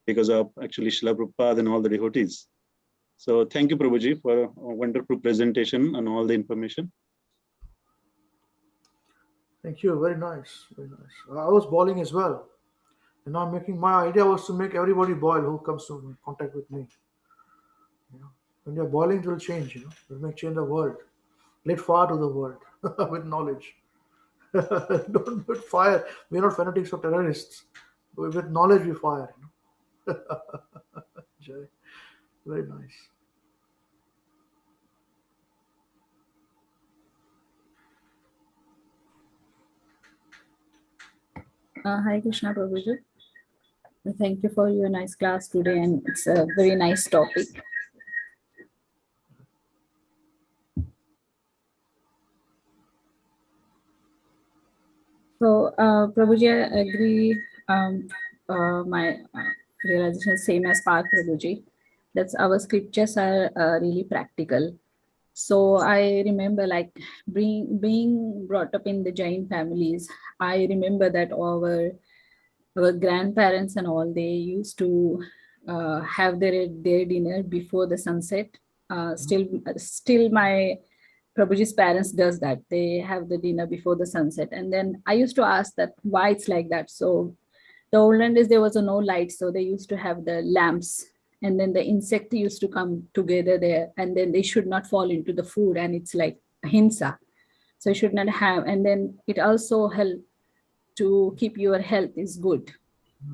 because of actually Srila Prabhupada and all the devotees. So thank you, Prabhuji, for a wonderful presentation and all the information. Thank you. Very nice. Very nice. I was bowling as well. And now my idea was to make everybody boil who comes to contact with me. When you're boiling, it will change, It will change the world. Let fire to the world with knowledge. Don't put fire. We're not fanatics or terrorists. With knowledge, we fire. Jai. Very nice. Hare Krishna Prabhuji. Thank you for your nice class today, and it's a very nice topic. So, Prabhuji, I agree. My realization is same as Park Prabhuji. That's our scriptures are really practical. So I remember like being brought up in the Jain families. I remember that our grandparents and all, they used to have their dinner before the sunset. Still my Prabhuji's parents does that. They have the dinner before the sunset. And then I used to ask that why it's like that. So the olden days, there was no light. So they used to have the lamps, and then the insect used to come together there, and then they should not fall into the food. And it's like hinsa. So you should not have, and then it also helped to keep your health is good.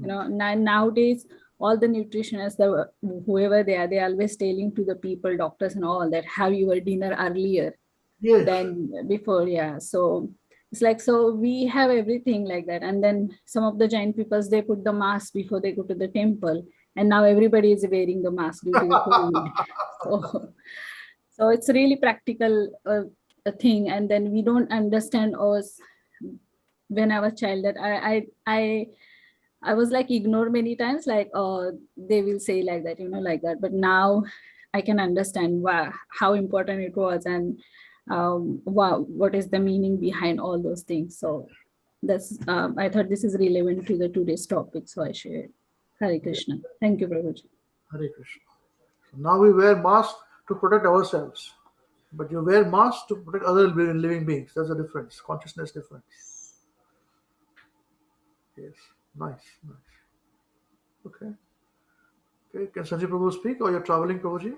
You know, nowadays, all the nutritionists, whoever they are always telling to the people, doctors and all, that have your dinner earlier than before. Yeah. So it's like, so we have everything like that. And then some of the Jain peoples, they put the mask before they go to the temple. And now everybody is wearing the mask due to the COVID. So it's really practical a thing. And then we don't understand us when I was child that I was like ignored many times, like, oh, they will say like that, you know, like that. But now I can understand how important it was, and wow, what is the meaning behind all those things. So that's I thought this is relevant to the today's topic, so I shared. Hare Krishna. Thank you, Prabhuji. Hare Krishna. So now we wear masks to protect ourselves, but you wear masks to protect other living beings. There's a difference, consciousness difference. Yes, nice. Okay. Okay, can Sanjay Prabhu speak, or you're traveling, Prabhuji?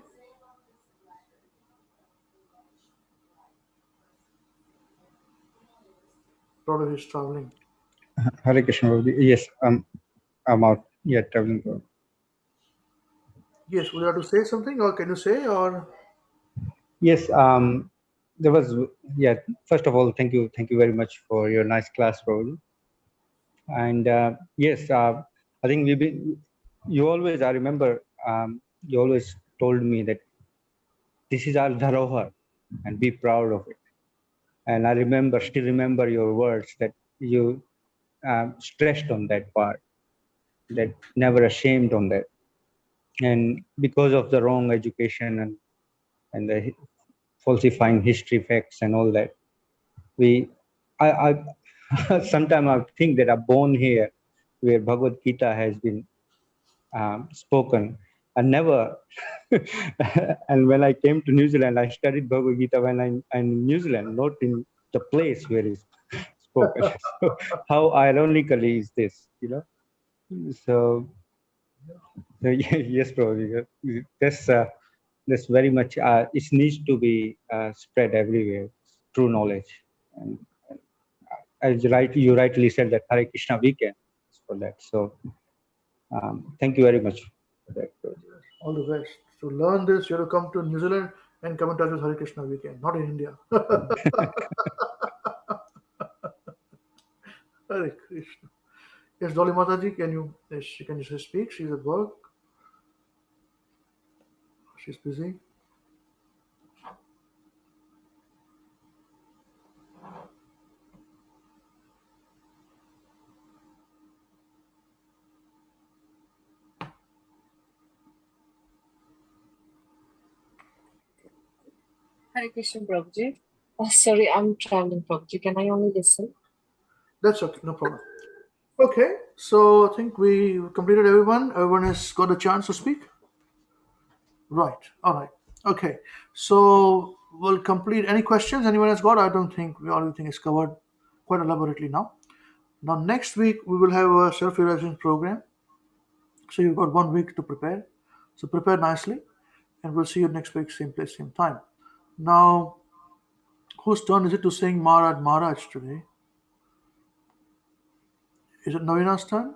Probably he's traveling. Hare Krishna, Prabhuji. Yes, I'm out. Yeah, traveling. Yes, would you like to say something, or can you say, or? Yes, there was, yeah, first of all, thank you very much for your nice class, Prabhuji. And yes, I think you always, I remember, you always told me that this is our dharohar and be proud of it. And I still remember your words that you stressed on that part, that never ashamed on that. And because of the wrong education and the falsifying history facts and all that, I sometimes I think that I'm born here where Bhagavad Gita has been spoken, and never. And when I came to New Zealand, I studied Bhagavad Gita when I'm in New Zealand, not in the place where it's spoken. So how ironically is this, you know? So yes, probably that's very much. It needs to be spread everywhere. True knowledge, and as you rightly said that Hare Krishna weekend for that. So thank you very much for that. All the best. To learn this, you have to come to New Zealand and come and touch with Hare Krishna weekend, not in India. Hare Krishna. Yes, Dolly Mataji, can you just speak? She's at work. She's busy. Hare Krishna, Prabhuji. Oh, sorry, I'm traveling, Prabhuji. Can I only listen? That's okay, no problem. Okay, so I think we completed everyone. Everyone has got a chance to speak? Right, all right. Okay, so we'll complete. Any questions anyone has got? I don't think everything is covered quite elaborately now. Now, next week, we will have a self-realization program. So you've got 1 week to prepare. So prepare nicely, and we'll see you next week, same place, same time. Now, whose turn is it to sing Maharaj today? Is it Navina's turn?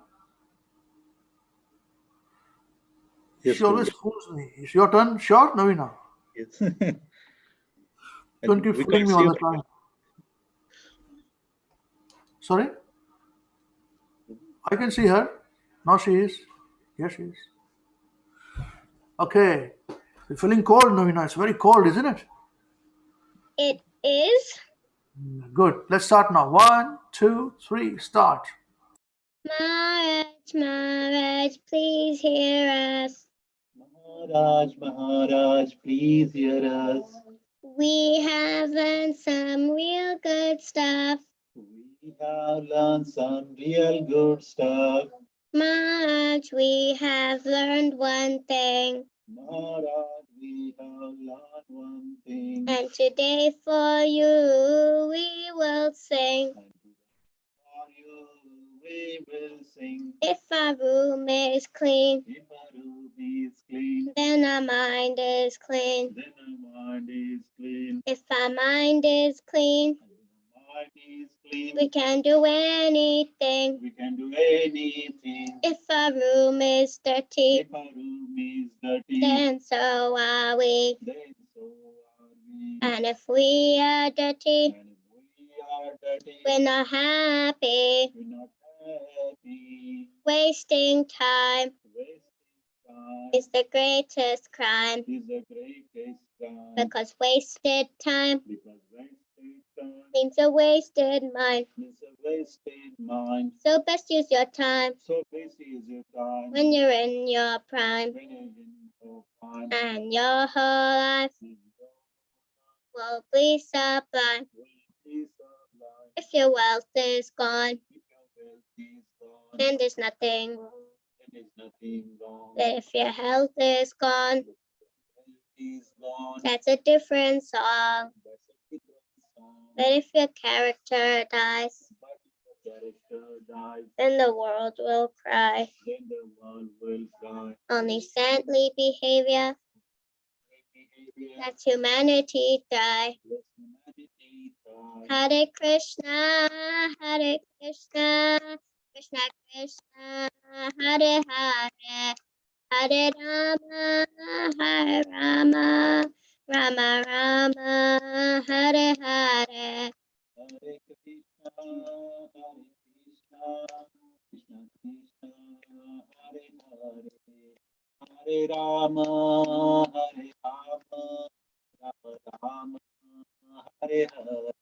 Yes, She always Prabhuji. fools me. It's your turn? Sure, Navina? Yes. Don't keep We fooling can't me see all you. the time. Sorry? I can see her. Now she is. Here she is. Okay. You're feeling cold, Navina. It's very cold, isn't it? It is. Good. Let's start now. 1, 2, 3, start. Maharaj, please hear us. Maharaj, please hear us. We have learned some real good stuff. We have learned some real good stuff. Maharaj, we have learned one thing. Maharaj, we have learned one thing. And today for you we will sing. For you we will sing. If our room is clean, If our room is clean, then our mind is clean. then our mind is clean. If our mind is clean, Mind is clean. We can do anything. We can do anything. If a room is dirty, If a room is dirty, then so are we. then so are we. And if we are dirty, And if we are dirty, we're not happy. we're not happy. Wasting time Wasting time is the greatest crime, is the greatest crime. because wasted time Because wasted time means a wasted mind. means a wasted mind. So best use your time So please use your time when you're in your prime, when you're in your prime. and your whole life will be sublime. Please sublime. If your wealth is gone, If your wealth is gone, then there's nothing wrong. then there's nothing wrong. But if your health is gone, Health is gone. that's a different song. That's a different song. But if your character dies, But if the character dies, then the world will cry. then the world will cry. Only saintly behavior Behavior lets humanity die. lets humanity die. Hare Krishna, Hare Krishna, Krishna Krishna, Hare Hare, Hare Rama, Hare Rama, Rama Rama, Hare Hare. Hare Krishna, Hare Krishna, Krishna Krishna, Hare Hare, Hare Rama, Hare Rama, Rama Rama, Hare Hare.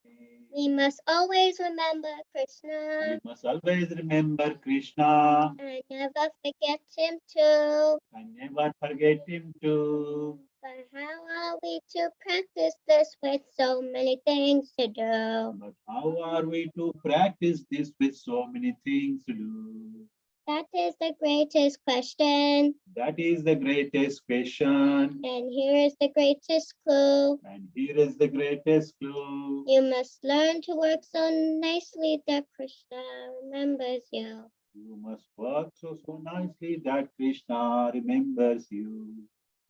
We must always remember We Krishna must always remember Krishna and never forget him too. and never forget him too. But how are we to practice this with so many things to do? But how are we to practice this with so many things to do? That is the greatest question. That is the greatest question. And here is the greatest clue. And here is the greatest clue. You must learn to work so nicely that Krishna remembers you. You must work so nicely that Krishna remembers you.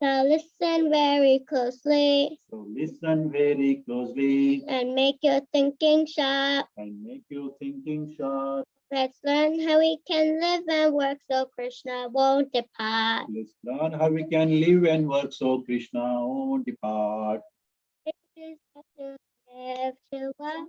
So listen very closely So listen very closely and make your thinking sharp. and make your thinking sharp. Let's learn how we can live and work so Krishna won't depart. Let's learn how we can live and work so Krishna won't depart. It is better to live to work.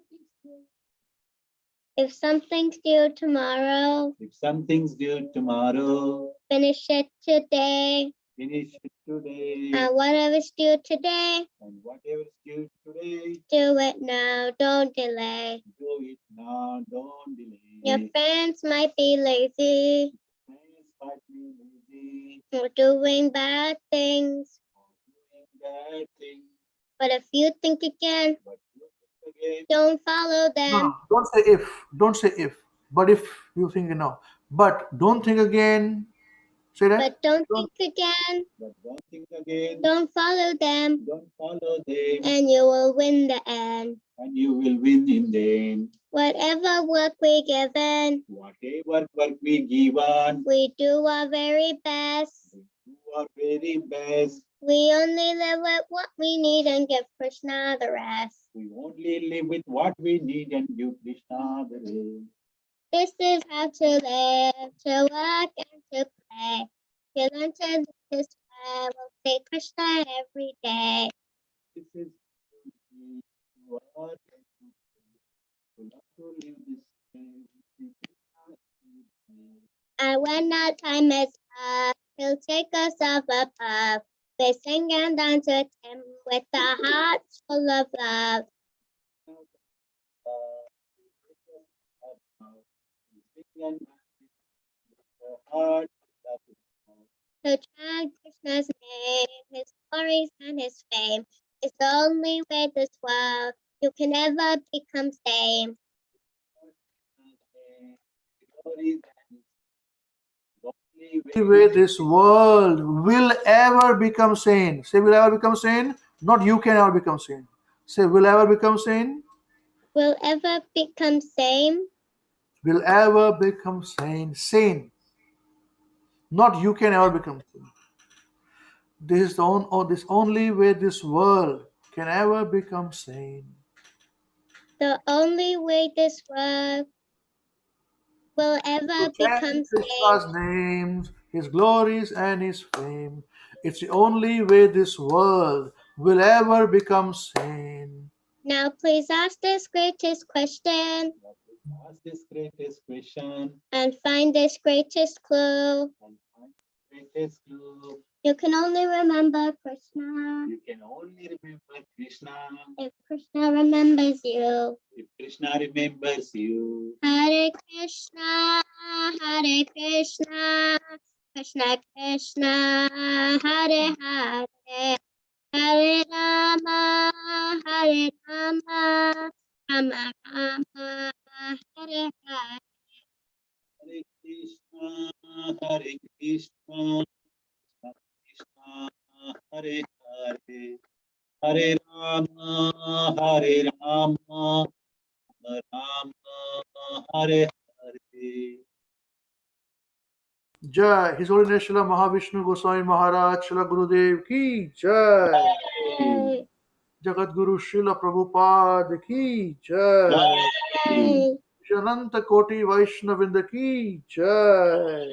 If something's due tomorrow, If something's due tomorrow, finish it today. finish it today. And whatever's due today, And whatever's due today, do it now, don't delay. do it now, don't delay. Your friends might be lazy Friends might be lazy or doing bad things, or doing bad things, but if you think again, but you think again, don't follow them. No, don't say if. Don't say if. But if you think no. But don't think again. Say that. But don't think again, but don't think again, don't follow them, don't follow them, and you will win the end. and you will win in the end. Whatever work we given, Whatever work we given, we do our very best. we do our very best. We only live with what we need and give Krishna the rest. We only live with what we need and give Krishna the rest. This is how to live, to work, and to play. You learn to live this way, we'll say Krishna every day. This is what we learn to live this way. We see Krishna every day. And when our time is up, he'll take us up above. We sing and dance with him with our hearts full of love. To chant Krishna's name, his glories and his fame is the only way this world you can ever become sane. The way this world will ever become sane. Say will ever become sane. Not you can ever become sane. Say will ever become sane. Will ever become sane. Will ever become sane. Sane. Not you can ever become sane. This is this only way this world can ever become sane. The only way this world will ever To chant become Krishna's sane. names, His glories and His fame. It's the only way this world will ever become sane. Now please ask this greatest question Ask this greatest question and find this greatest clue. and find greatest clue. You can only remember Krishna You can only remember Krishna if Krishna remembers you. if Krishna remembers you. Hare Krishna, Hare Krishna, Krishna Krishna, Hare Hare, Hare Rama, Hare Rama, Rama Rama, Hare Hare. Hare Krishna, Hare Krishna, Krishna, Hare Hare, Hare Rama, Hare Rama, Rama, Hare Hare. Jai. His Holiness Srila Mahavishnu Goswami Maharaj Srila Gurudev ki Jai. Jai. Jagat Guru Srila Prabhupada ki Jai. Jai. Shananta Koti Vaishnavinda ki Jai.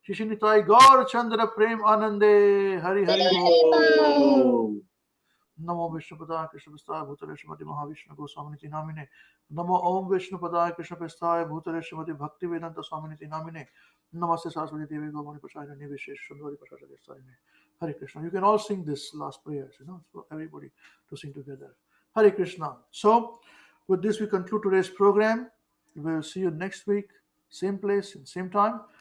Shishinitai Gaur Chandra Prem Anande Hari Hari Bol. Namo Vishnupadaya Krishna Pastaya Bhutale Srimati Mahavishnu Goswamini Namine. Namo Om Vishnupadaya Krishna Pastaya Bhutale Srimati Bhakti Vedanta Swaminiti Namine. Namaste Saraswati Devi Gomani Prachayana Nivishesh Sundari Prachayana Sarine. Hare Krishna. You can all sing this last prayers, for everybody to sing together. Hare Krishna. So, with this we conclude today's program. We will see you next week, same place, same time.